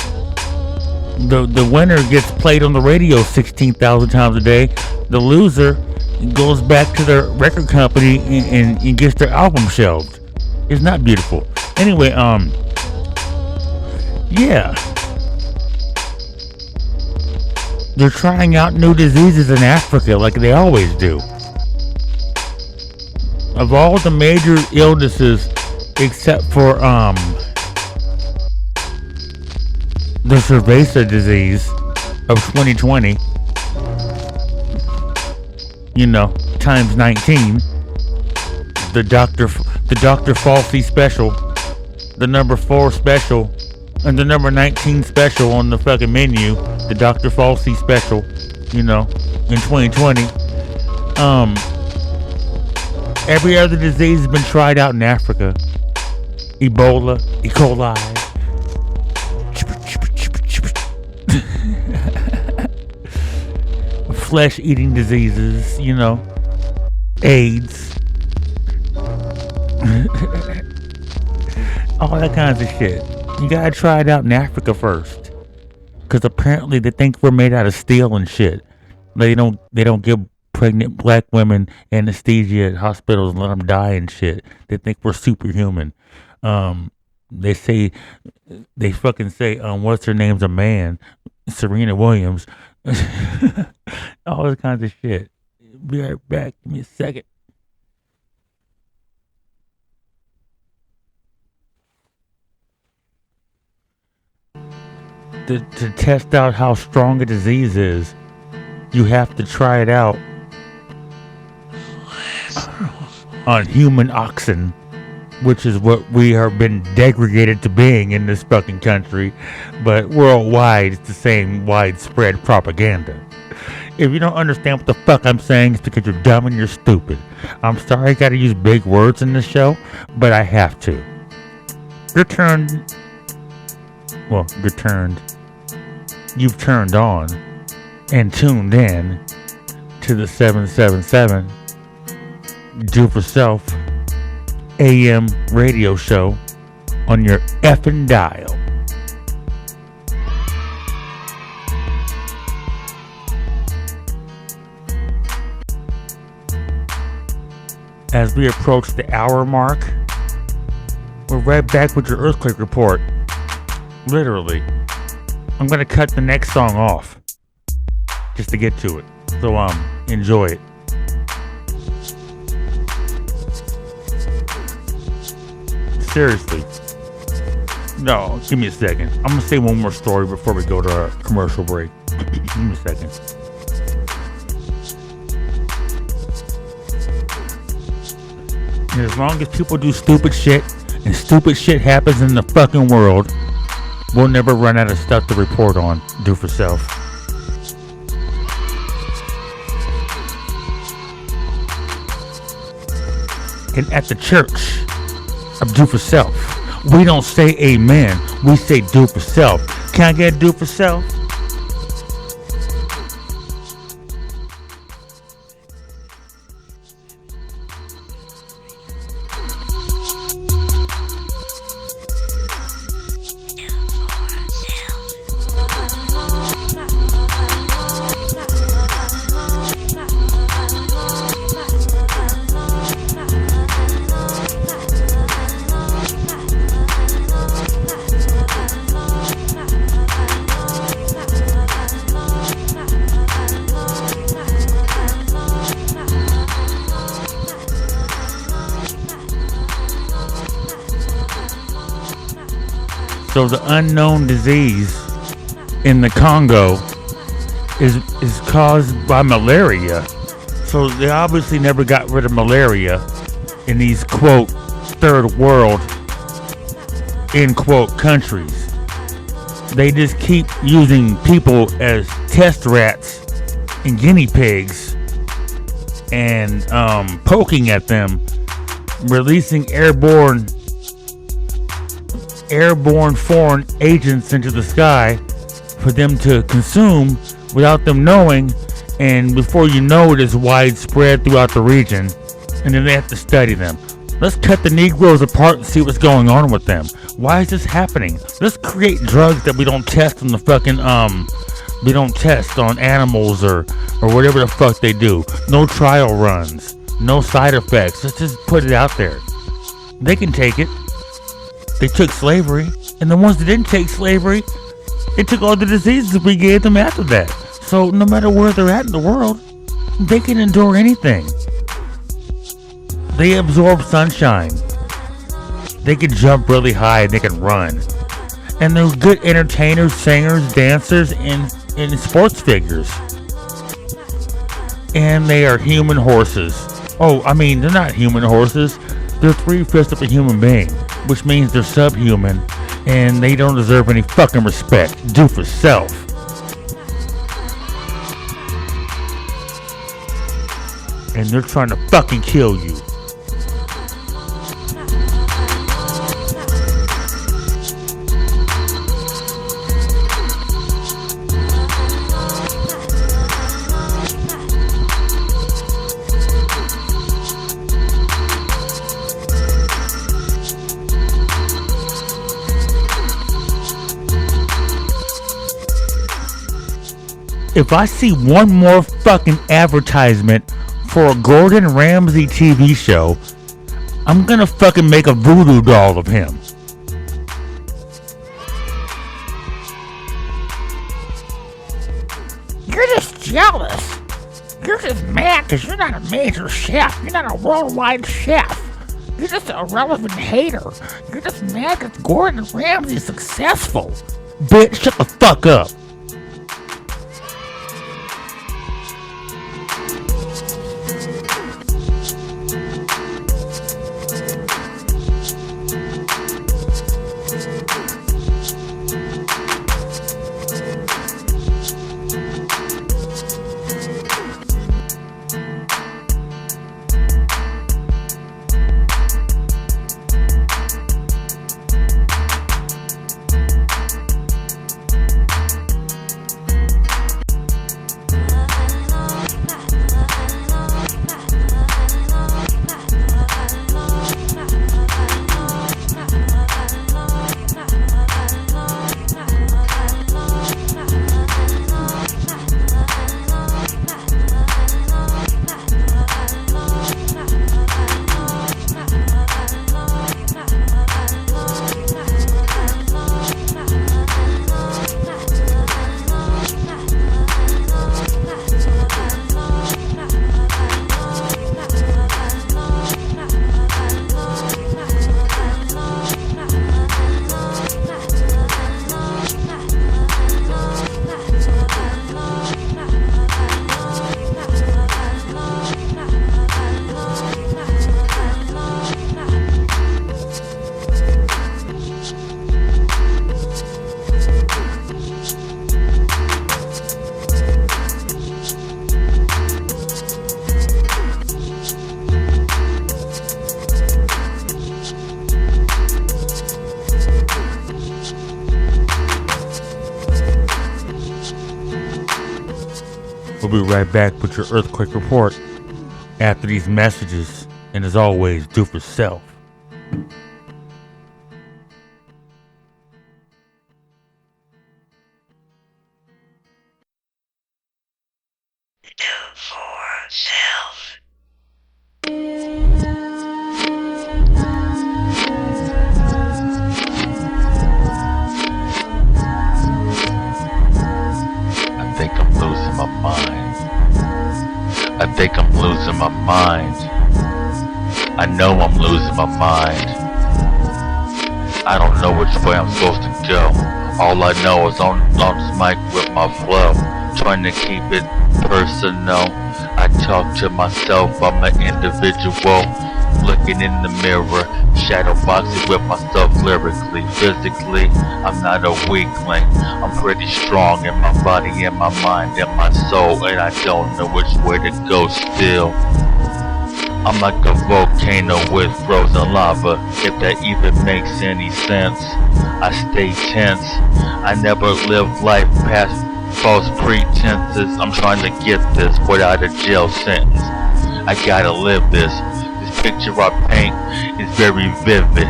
The winner gets played on the radio 16,000 times a day. The loser goes back to their record company and gets their album shelved. It's not beautiful. Anyway, yeah. They're trying out new diseases in Africa like they always do. Of all the major illnesses, except for the cerveza disease of 2020, you know, times 19, the Dr. Falsey special, the number 4 special, and the number 19 special on the fucking menu, the Dr. Falsey special, you know, in 2020. Every other disease has been tried out in Africa. Ebola, E. coli. Flesh-eating diseases, you know, AIDS, all that kinds of shit. You gotta try it out in Africa first, because apparently they think we're made out of steel and shit. They don't give pregnant black women anesthesia at hospitals and let them die and shit. They think we're superhuman. They fucking say, what's her name's a man, Serena Williams. All those kinds of shit. Be right back. Give me a second. To test out how strong a disease is, you have to try it out on human oxen, which is what we have been degraded to being in this fucking country. But worldwide, it's the same widespread propaganda. If you don't understand what the fuck I'm saying, it's because you're dumb and you're stupid. I'm sorry I gotta use big words in this show, but I have to. You've turned on and tuned in to the 777 Do For Self AM radio show on your effing dial. As we approach the hour mark, we're right back with your earthquake report. Literally. I'm gonna cut the next song off just to get to it. So enjoy it. Seriously. No, give me a second. I'm gonna say one more story before we go to our commercial break. Give me a second. And as long as people do stupid shit and stupid shit happens in the fucking world, we'll never run out of stuff to report on. Do For Self. And at the church of Do For Self, we don't say amen, we say do for self. Can I get a do for self? So the unknown disease in the Congo is caused by malaria. So they obviously never got rid of malaria in these, quote, third world, end quote, countries. They just keep using people as test rats and guinea pigs and poking at them releasing airborne foreign agents into the sky for them to consume without them knowing, and before you know it, is widespread throughout the region, and then they have to study them. Let's cut the Negroes apart and see what's going on with them. Why is this happening? Let's create drugs that we don't test on the fucking we don't test on animals or whatever the fuck they do. No trial runs, no side effects. Let's just put it out there. They can take it. They took slavery, and the ones that didn't take slavery, they took all the diseases we gave them after that. So no matter where they're at in the world, they can endure anything. They absorb sunshine. They can jump really high and they can run. And they're good entertainers, singers, dancers, and sports figures. And they are human horses. Oh, I mean, they're not human horses. They're 3/5 of a human being, which means they're subhuman, and they don't deserve any fucking respect. Do for self. And they're trying to fucking kill you. If I see one more fucking advertisement for a Gordon Ramsay TV show, I'm gonna fucking make a voodoo doll of him.
You're just jealous. You're just mad because you're not a major chef. You're not a worldwide chef. You're just a relevant hater. You're just mad because Gordon Ramsay's successful.
Bitch, shut the fuck up. We'll be right back with your earthquake report after these messages, and as always, do for self.
Do for self.
I think I'm losing my mind. I think I'm losing my mind. I know I'm losing my mind. I don't know which way I'm supposed to go. All I know is on this mic with my flow, trying to keep it personal. I talk to myself, I'm an individual, looking in the mirror, shadow boxing with myself lyrically. Physically, I'm not a weakling. I'm pretty strong in my body, in my mind, in my soul, and I don't know which way to go still. I'm like a volcano with frozen lava, if that even makes any sense. I stay tense, I never live life past false pretenses. I'm trying to get this without a jail sentence. I gotta live this. This picture I paint is very vivid,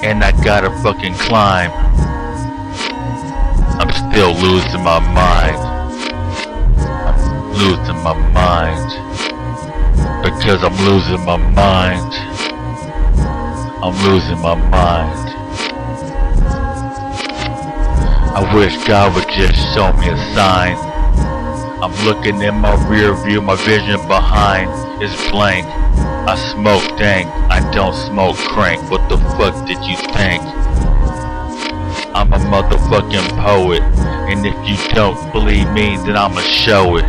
and I gotta fucking climb. I'm still losing my mind. I'm losing my mind. Because I'm losing my mind. I'm losing my mind. I wish God would just show me a sign. I'm looking in my rear view, my vision behind is blank. I smoke dank, I don't smoke crank. What the fuck did you think? I'm a motherfucking poet, and if you don't believe me, then I'ma show it.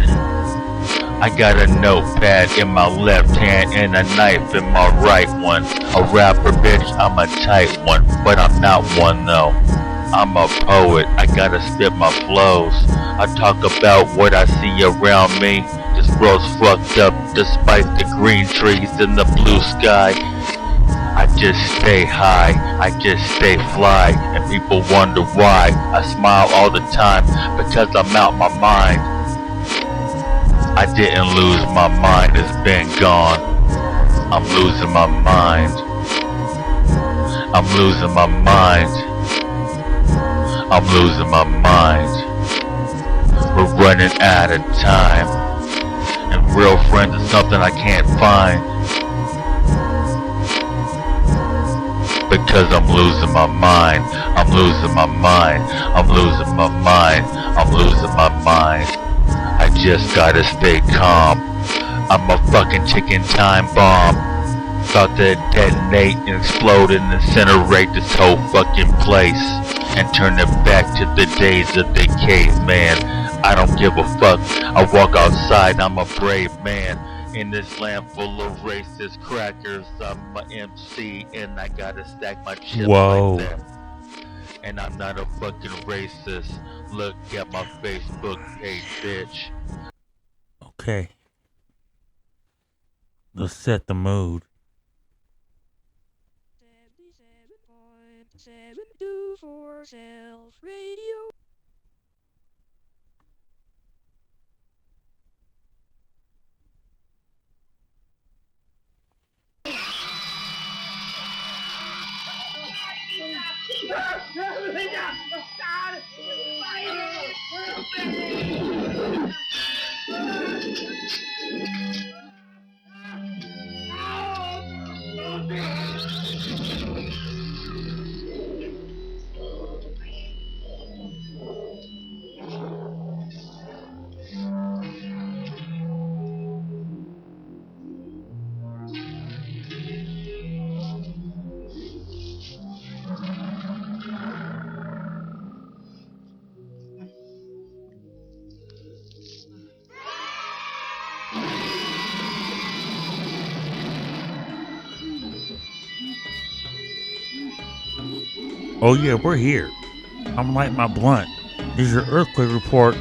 I got a notepad in my left hand and a knife in my right one. A rapper, bitch, I'm a tight one, but I'm not one though. I'm a poet, I gotta spit my flows. I talk about what I see around me. This world's fucked up despite the green trees and the blue sky. I just stay high, I just stay fly, and people wonder why. I smile all the time because I'm out my mind. I didn't lose my mind, it's been gone. I'm losing my mind. I'm losing my mind. I'm losing my mind. We're running out of time, and real friends is something I can't find. Because I'm losing my mind. I'm losing my mind. I'm losing my mind. I'm losing my mind. I just gotta stay calm. I'm a fucking ticking time bomb. About to detonate and explode and incinerate this whole fucking place and turn it back to the days of the caveman. I don't give a fuck. I walk outside, I'm a brave man. In this land full of racist crackers, I'm a MC and I gotta stack my chips
Whoa.
like that. And I'm not a fucking racist. Look at my Facebook page, bitch.
Okay. Let's set the mood.
77.724 Self Radio.
Oh yeah, we're here. I'm lighting my blunt. This is your earthquake report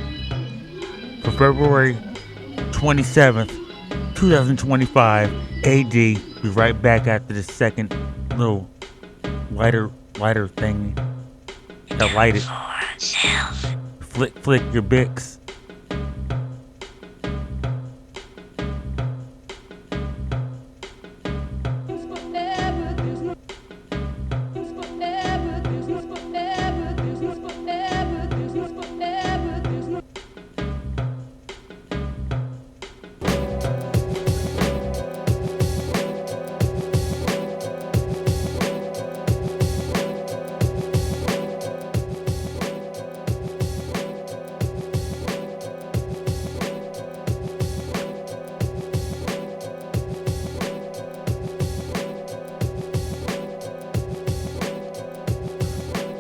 for February 27th, 2025 AD. Be right back after the second little lighter thing. That light it. Flick your Bix.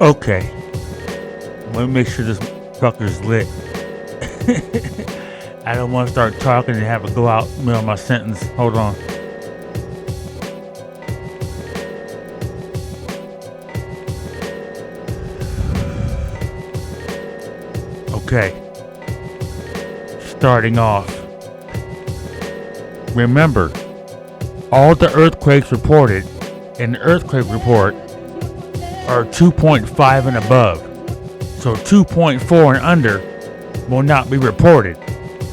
Okay. Let me make sure this fucker's lit. I don't want to start talking and have it go out in the middle of my sentence. Hold on. Okay. Starting off. Remember, All the earthquakes reported in the earthquake report are 2.5 and above. So 2.4 and under will not be reported.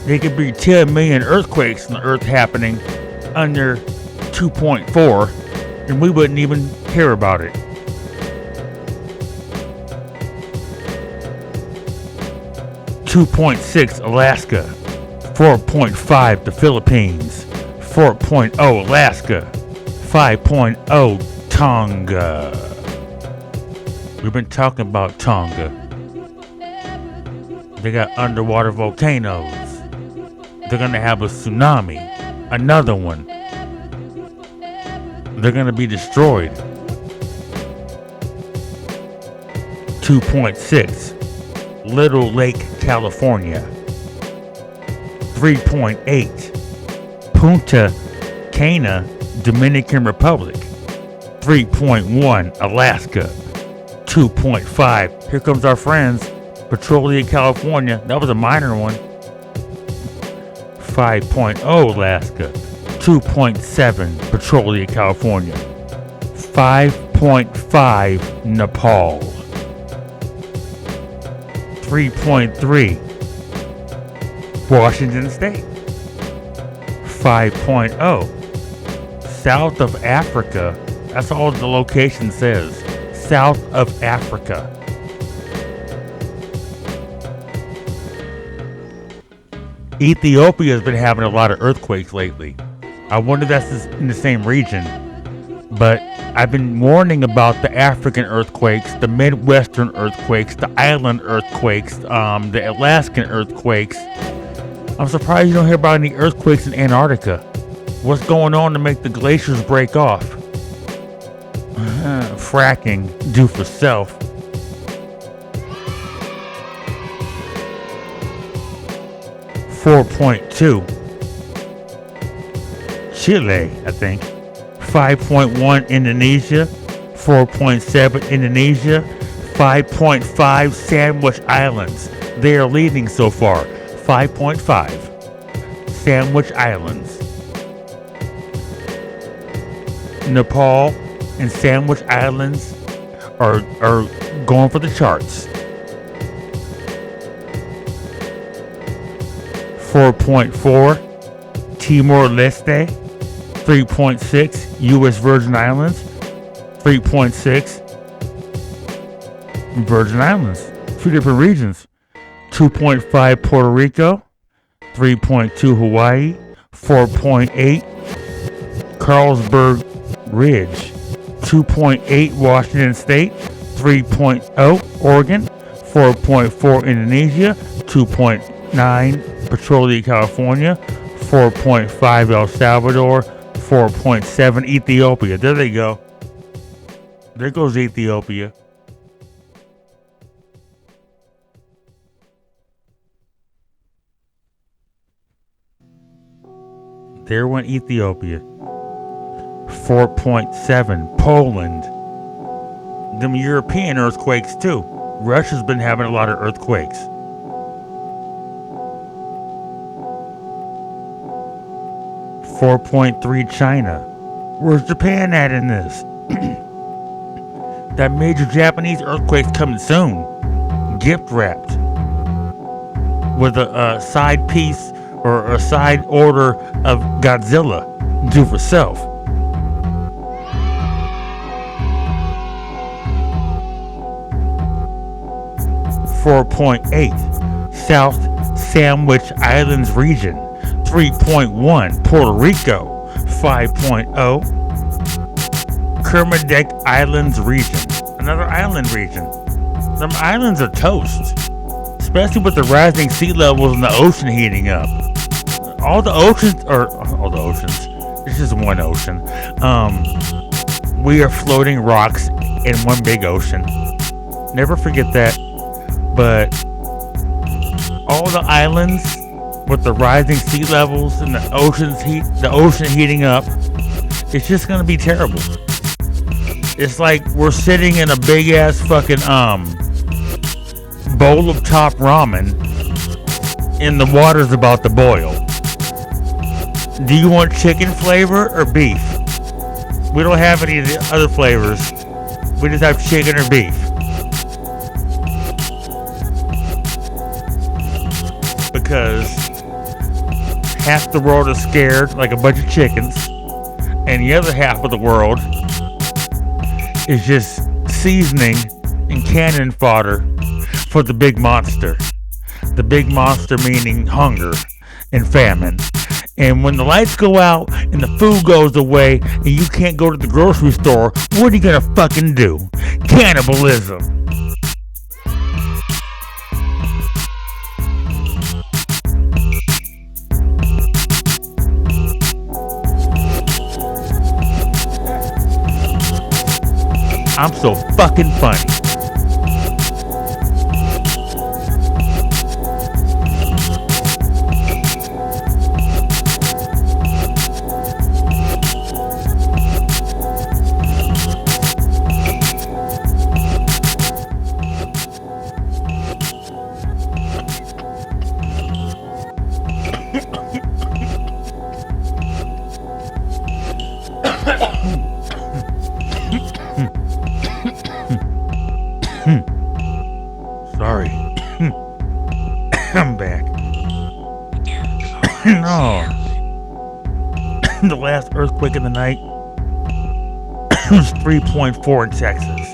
There could be 10 million earthquakes on the earth happening under 2.4, and we wouldn't even hear about it. .6 Alaska, 4.5 the Philippines, 4.0 Alaska, 5.0 Tonga. We've been talking about Tonga. They got underwater volcanoes. They're gonna have a tsunami, another one. They're gonna be destroyed. 2.6 Little Lake, California. 3.8 Punta Cana, Dominican Republic. 3.1 Alaska. 2.5 here comes our friends, Petrolia, California. That was a minor one. 5.0 Alaska. 2.7 Petrolia, California. 5.5 Nepal. 3.3 Washington State. 5.0 South of Africa. That's all the location says. South of Africa. Ethiopia has been having a lot of earthquakes lately. I wonder if that's in the same region. But I've been warning about the African earthquakes, the Midwestern earthquakes, the island earthquakes, the Alaskan earthquakes. I'm surprised you don't hear about any earthquakes in Antarctica. What's going on to make the glaciers break off? Fracking, do for self. .2 Chile, I think. 5.1 Indonesia. 4.7 Indonesia. 5.5 Sandwich Islands. They are leading so far. 5.5 Sandwich Islands. Nepal and Sandwich Islands are going for the charts. 4.4 Timor-Leste. 3.6 U.S. Virgin Islands. 3.6 Virgin Islands. Two different regions. 2.5 Puerto Rico. 3.2 Hawaii. 4.8 Carlsberg Ridge. 2.8 Washington State. 3.0 Oregon. 4.4 Indonesia. 2.9 Petrolia, California. 4.5 El Salvador. 4.7 Ethiopia. There they go. There goes Ethiopia. There went Ethiopia. 4.7 Poland. Them European earthquakes too. Russia's been having a lot of earthquakes. 4.3 China. Where's Japan at in this? That major Japanese earthquake's coming soon. Gift wrapped. With a side piece or a side order of Godzilla. Do for self. .8 South Sandwich Islands region. 3.1 Puerto Rico. 5.0 Kermadec Islands region. Another island region. Them islands are toast. Especially with the rising sea levels and the ocean heating up. All the oceans. It's just one ocean. We are floating rocks in one big ocean. Never forget that. But all the islands with the rising sea levels and the ocean heating up, it's just gonna be terrible. It's like we're sitting in a big ass fucking bowl of top ramen and the water's about to boil. Do you want chicken flavor or beef? We don't have any of the other flavors. We just have chicken or beef. Because half the world is scared like a bunch of chickens, and the other half of the world is just seasoning and cannon fodder for the big monster. The big monster meaning hunger and famine. And when the lights go out and the food goes away and you can't go to the grocery store, what are you gonna fucking do? Cannibalism. I'm so fucking funny. Sorry. I'm back. No. The last earthquake of the night was 3.4 in Texas.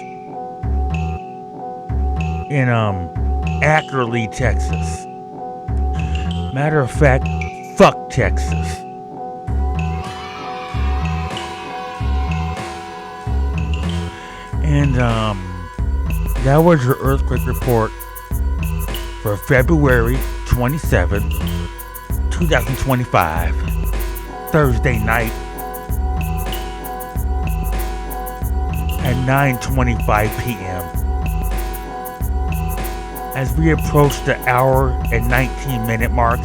In Ackerley, Texas. Matter of fact, fuck Texas. And that was your earthquake report for February 27th, 2025, Thursday night at 9:25 p.m. As we approach the hour and 19-minute mark,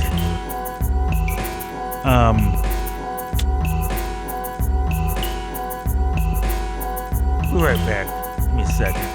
we'll be right back. Give me a second.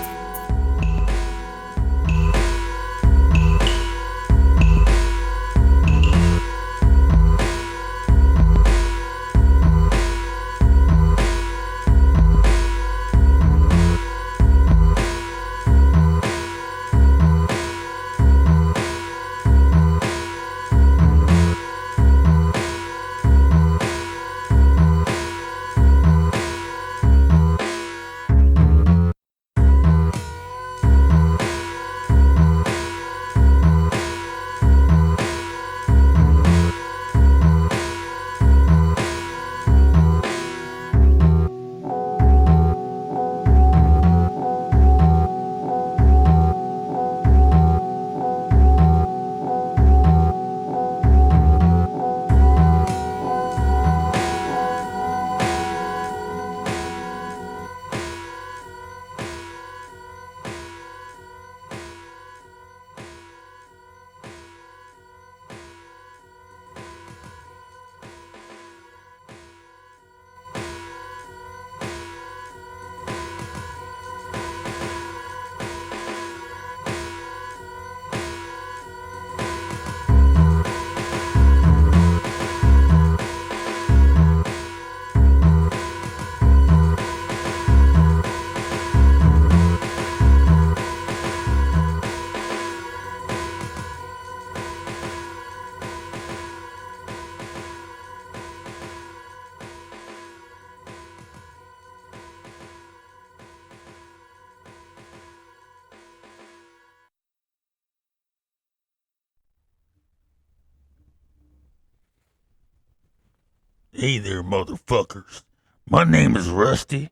Hey there, motherfuckers. My name is Rusty,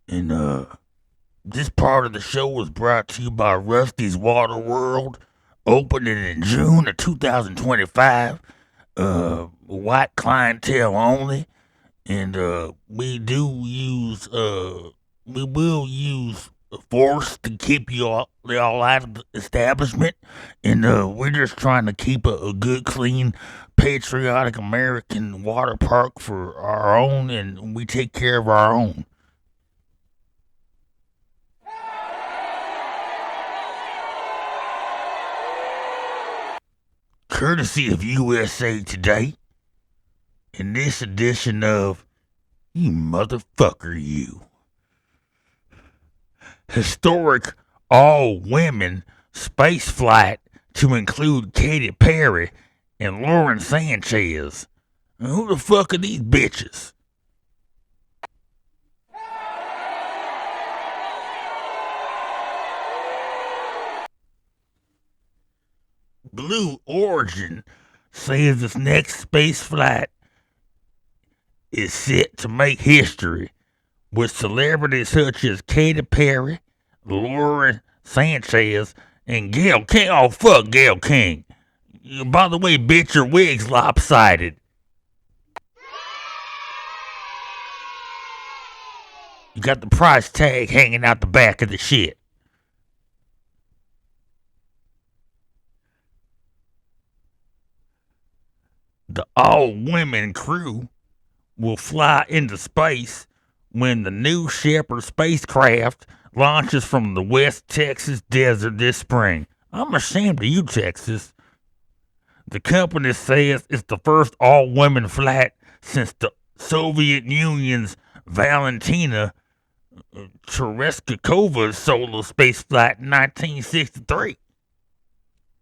and this part of the show was brought to you by Rusty's Water World, opening in June of 2025. White clientele only, and we will use force to keep you all out of the establishment, and we're just trying to keep a good, clean, patriotic American water park for our own, and we take care of our own. Courtesy of USA Today, in this edition of You Motherfucker You. Historic all-women space flight to include Katy Perry and Lauren Sanchez. Who the fuck are these bitches? Blue Origin says its next space flight is set to make history with celebrities such as Katy Perry, Lauren Sanchez, and Gayle King. Oh, fuck Gayle King. By the way, bitch, your wig's lopsided. You got the price tag hanging out the back of the shit. The all-women crew will fly into space when the New Shepard spacecraft launches from the West Texas desert this spring. I'm ashamed of you, Texas. The company says it's the first all-women flight since the Soviet Union's Valentina Tereshkova's solo space flight in 1963.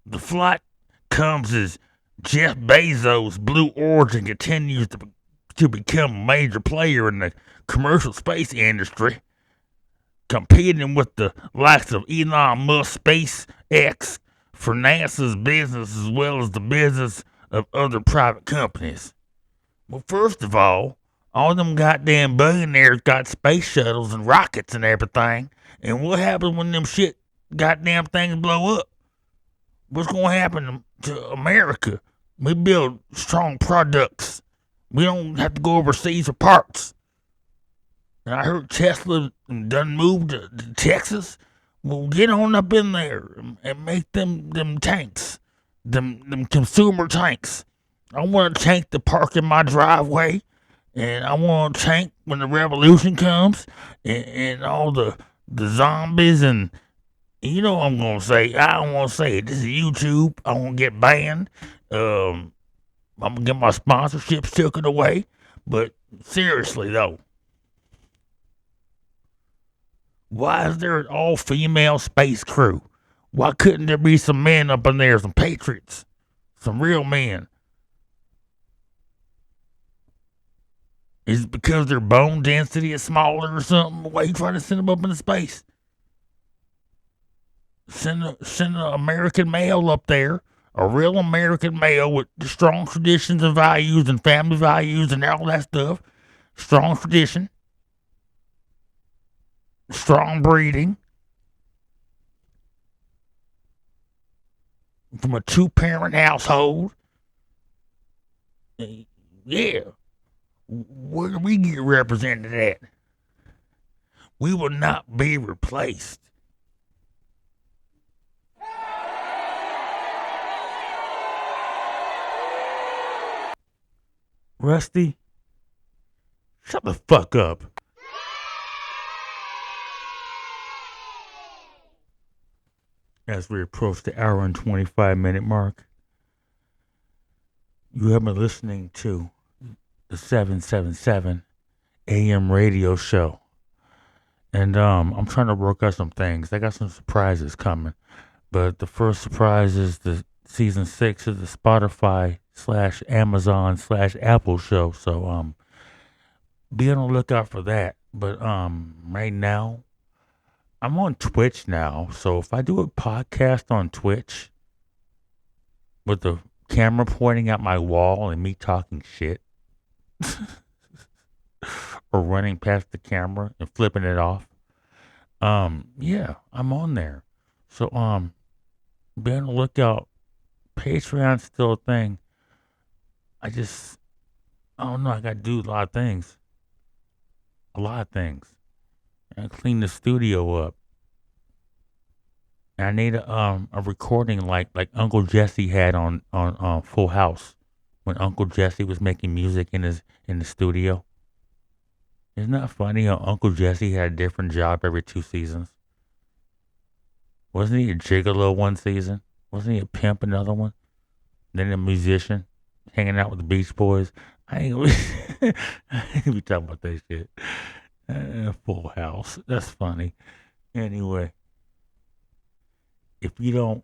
The flight comes as Jeff Bezos' Blue Origin continues to become a major player in the commercial space industry, competing with the likes of Elon Musk SpaceX for NASA's business as well as the business of other private companies. Well, first of all them goddamn billionaires got space shuttles and rockets and everything. And what happens when them shit goddamn things blow up? What's going to happen to America? We build strong products. We don't have to go overseas for parts. And I heard Tesla done moved to Texas. Well, get on up in there and make them tanks, them consumer tanks. I want a tank to park in my driveway, and I want a tank when the revolution comes, and all the zombies and you know what I'm gonna say. I don't want to say it. This is YouTube. I won't get banned. I'm gonna get my sponsorships taken away. But seriously though, why is there an all-female space crew? Why couldn't there be some men up in there, some patriots, some real men? Is it because their bone density is smaller or something? Why are you trying to send them up into space? Send an American male up there, a real American male with strong traditions and values and family values and all that stuff. Strong tradition, strong breeding, from a two-parent household. Yeah. Where do we get represented at? We will not be replaced. Rusty, shut the fuck up. As we approach the hour and 25-minute mark, you have been listening to the 777 AM radio show. And I'm trying to work out some things. I got some surprises coming. But the first surprise is the season 6 of the Spotify/Amazon/Apple show. So be on the lookout for that. But right now, I'm on Twitch now. So if I do a podcast on Twitch with the camera pointing at my wall and me talking shit, or running past the camera and flipping it off, yeah, I'm on there. So be on the lookout. Patreon's still a thing. I don't know, I gotta do a lot of things. And clean the studio up. And I need a recording like Uncle Jesse had on Full House, when Uncle Jesse was making music in the studio. Isn't that funny how Uncle Jesse had a different job every 2 seasons? Wasn't he a gigolo one season? Wasn't he a pimp another one? Then a musician, hanging out with the Beach Boys? I ain't gonna I ain't gonna be talking about that shit. Full House. That's funny. Anyway, if you don't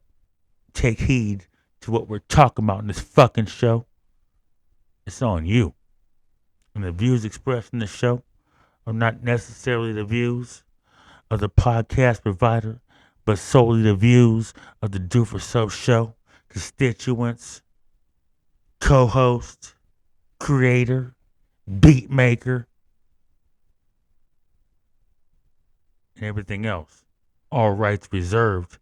take heed to what we're talking about in this fucking show, it's on you. And the views expressed in the show are not necessarily the views of the podcast provider, but solely the views of the Do For Self show, constituents, co-host, creator, beat maker, and everything else. All rights reserved.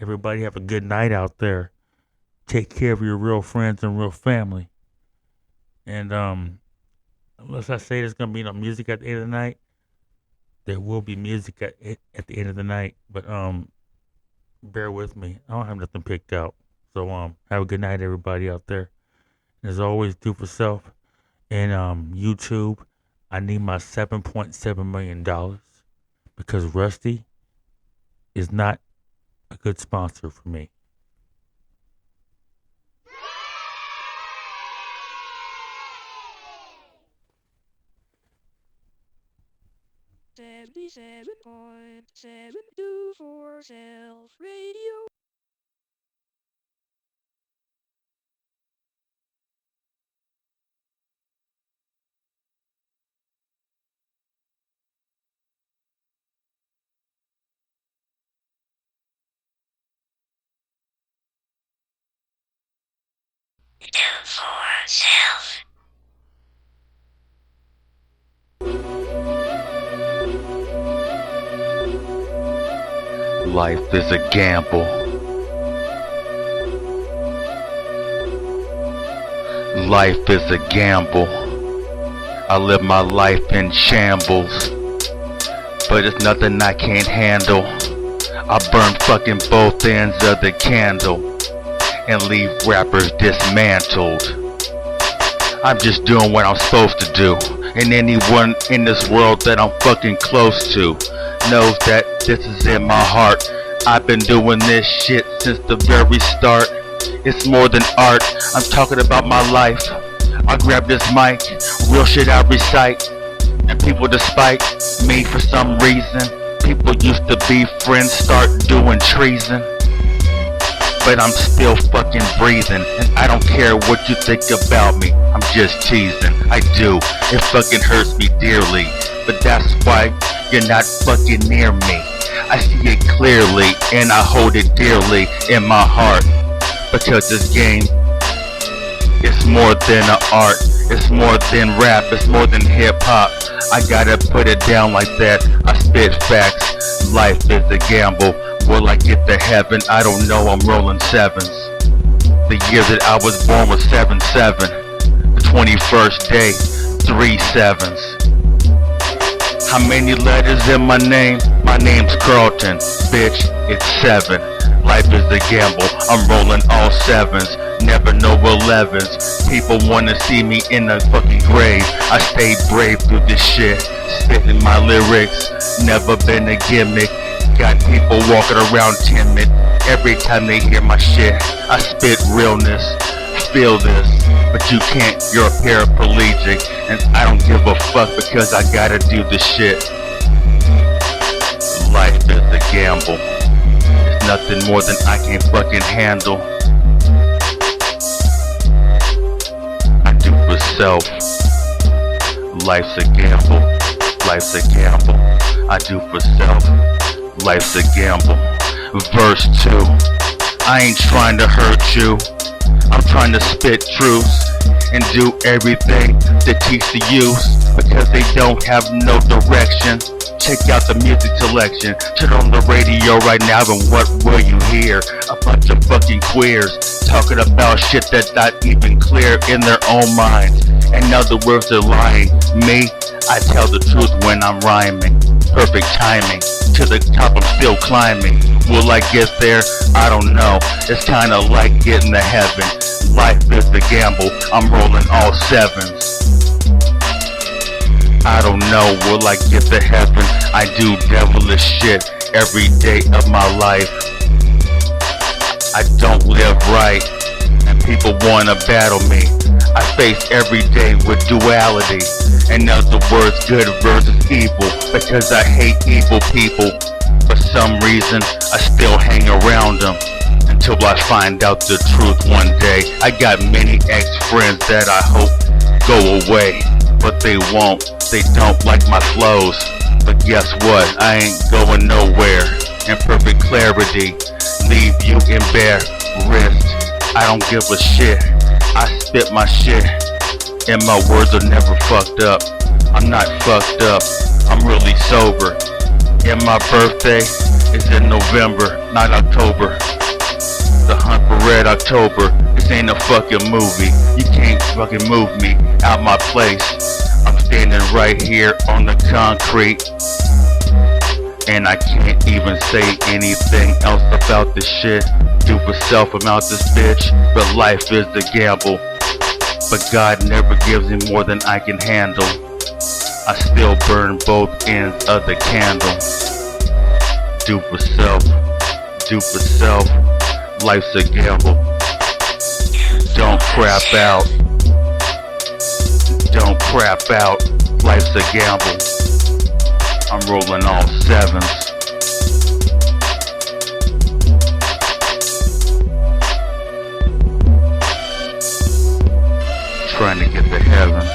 Everybody have a good night out there. Take care of your real friends and real family. And unless I say there's gonna be no music at the end of the night, there will be music at the end of the night. But bear with me. I don't have nothing picked out. So have a good night, everybody out there. And as always, Do For Self and YouTube. I need my $7.7 million because Rusty is not a good sponsor for me.
.7 Do For Self Radio.
Do for self.
Life is a gamble. Life is a gamble. I live my life in shambles, but it's nothing I can't handle. I burn fucking both ends of the candle and leave rappers dismantled. I'm just doing what I'm supposed to do, and anyone in this world that I'm fucking close to knows that this is in my heart. I've been doing this shit since the very start. It's more than art, I'm talking about my life. I grab this mic, real shit I recite, and people despite me for some reason. People used to be friends, start doing treason, but I'm still fucking breathing, and I don't care what you think about me. I'm just teasing, I do, it fucking hurts me dearly, but that's why you're not fucking near me. I see it clearly, and I hold it dearly in my heart, because this game, it's more than an art, it's more than rap, it's more than hip-hop. I gotta put it down like that, I spit facts. Life is a gamble, will I get to heaven? I don't know, I'm rolling sevens. The year that I was born was 7-7. The 21st day, 3 sevens. How many letters in my name? My name's Carlton, bitch, it's 7. Life is a gamble, I'm rolling all sevens, never no 11s. People wanna see me in a fucking grave. I stay brave through this shit, spitting my lyrics, never been a gimmick. Got people walking around timid every time they hear my shit. I spit realness, feel this, but you can't, you're a paraplegic, and I don't give a fuck because I gotta do this shit. Life is a gamble, it's nothing more than I can fucking handle. I do for self. Life's a gamble, life's a gamble. I do for self. Life's a gamble. Verse 2. I ain't trying to hurt you, I'm trying to spit truths and do everything to teach the youth, because they don't have no direction. Check out the music selection, turn on the radio right now, and what will you hear? A bunch of fucking queers talking about shit that's not even clear in their own minds. In other words, they're lying. Me, I tell the truth when I'm rhyming. Perfect timing, to the top I'm still climbing. Will I get there? I don't know, it's kinda like getting to heaven. Life is a gamble, I'm rolling all sevens. I don't know, will I get to heaven? I do devilish shit every day of my life. I don't live right, and people wanna battle me. I face every day with duality. In other words, good versus evil. Because I hate evil people. For some reason, I still hang around them. Until I find out the truth one day. I got many ex-friends that I hope go away. But they won't. They don't like my flows. But guess what? I ain't going nowhere. In perfect clarity, leave you embarrassed. I don't give a shit. I spit my shit, and my words are never fucked up. I'm not fucked up. I'm really sober. And my birthday is in November, not October. The hunt for Red October. This ain't a fucking movie. You can't fucking move me out my place. I'm standing right here on the concrete. And I can't even say anything else about this shit. Do for self about this bitch. But life is a gamble. But God never gives me more than I can handle. I still burn both ends of the candle. Do for self. Do for self. Life's a gamble. Don't crap out. Don't crap out. Life's a gamble. I'm rolling all sevens. Trying to get to heaven.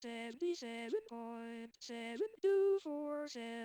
$77.724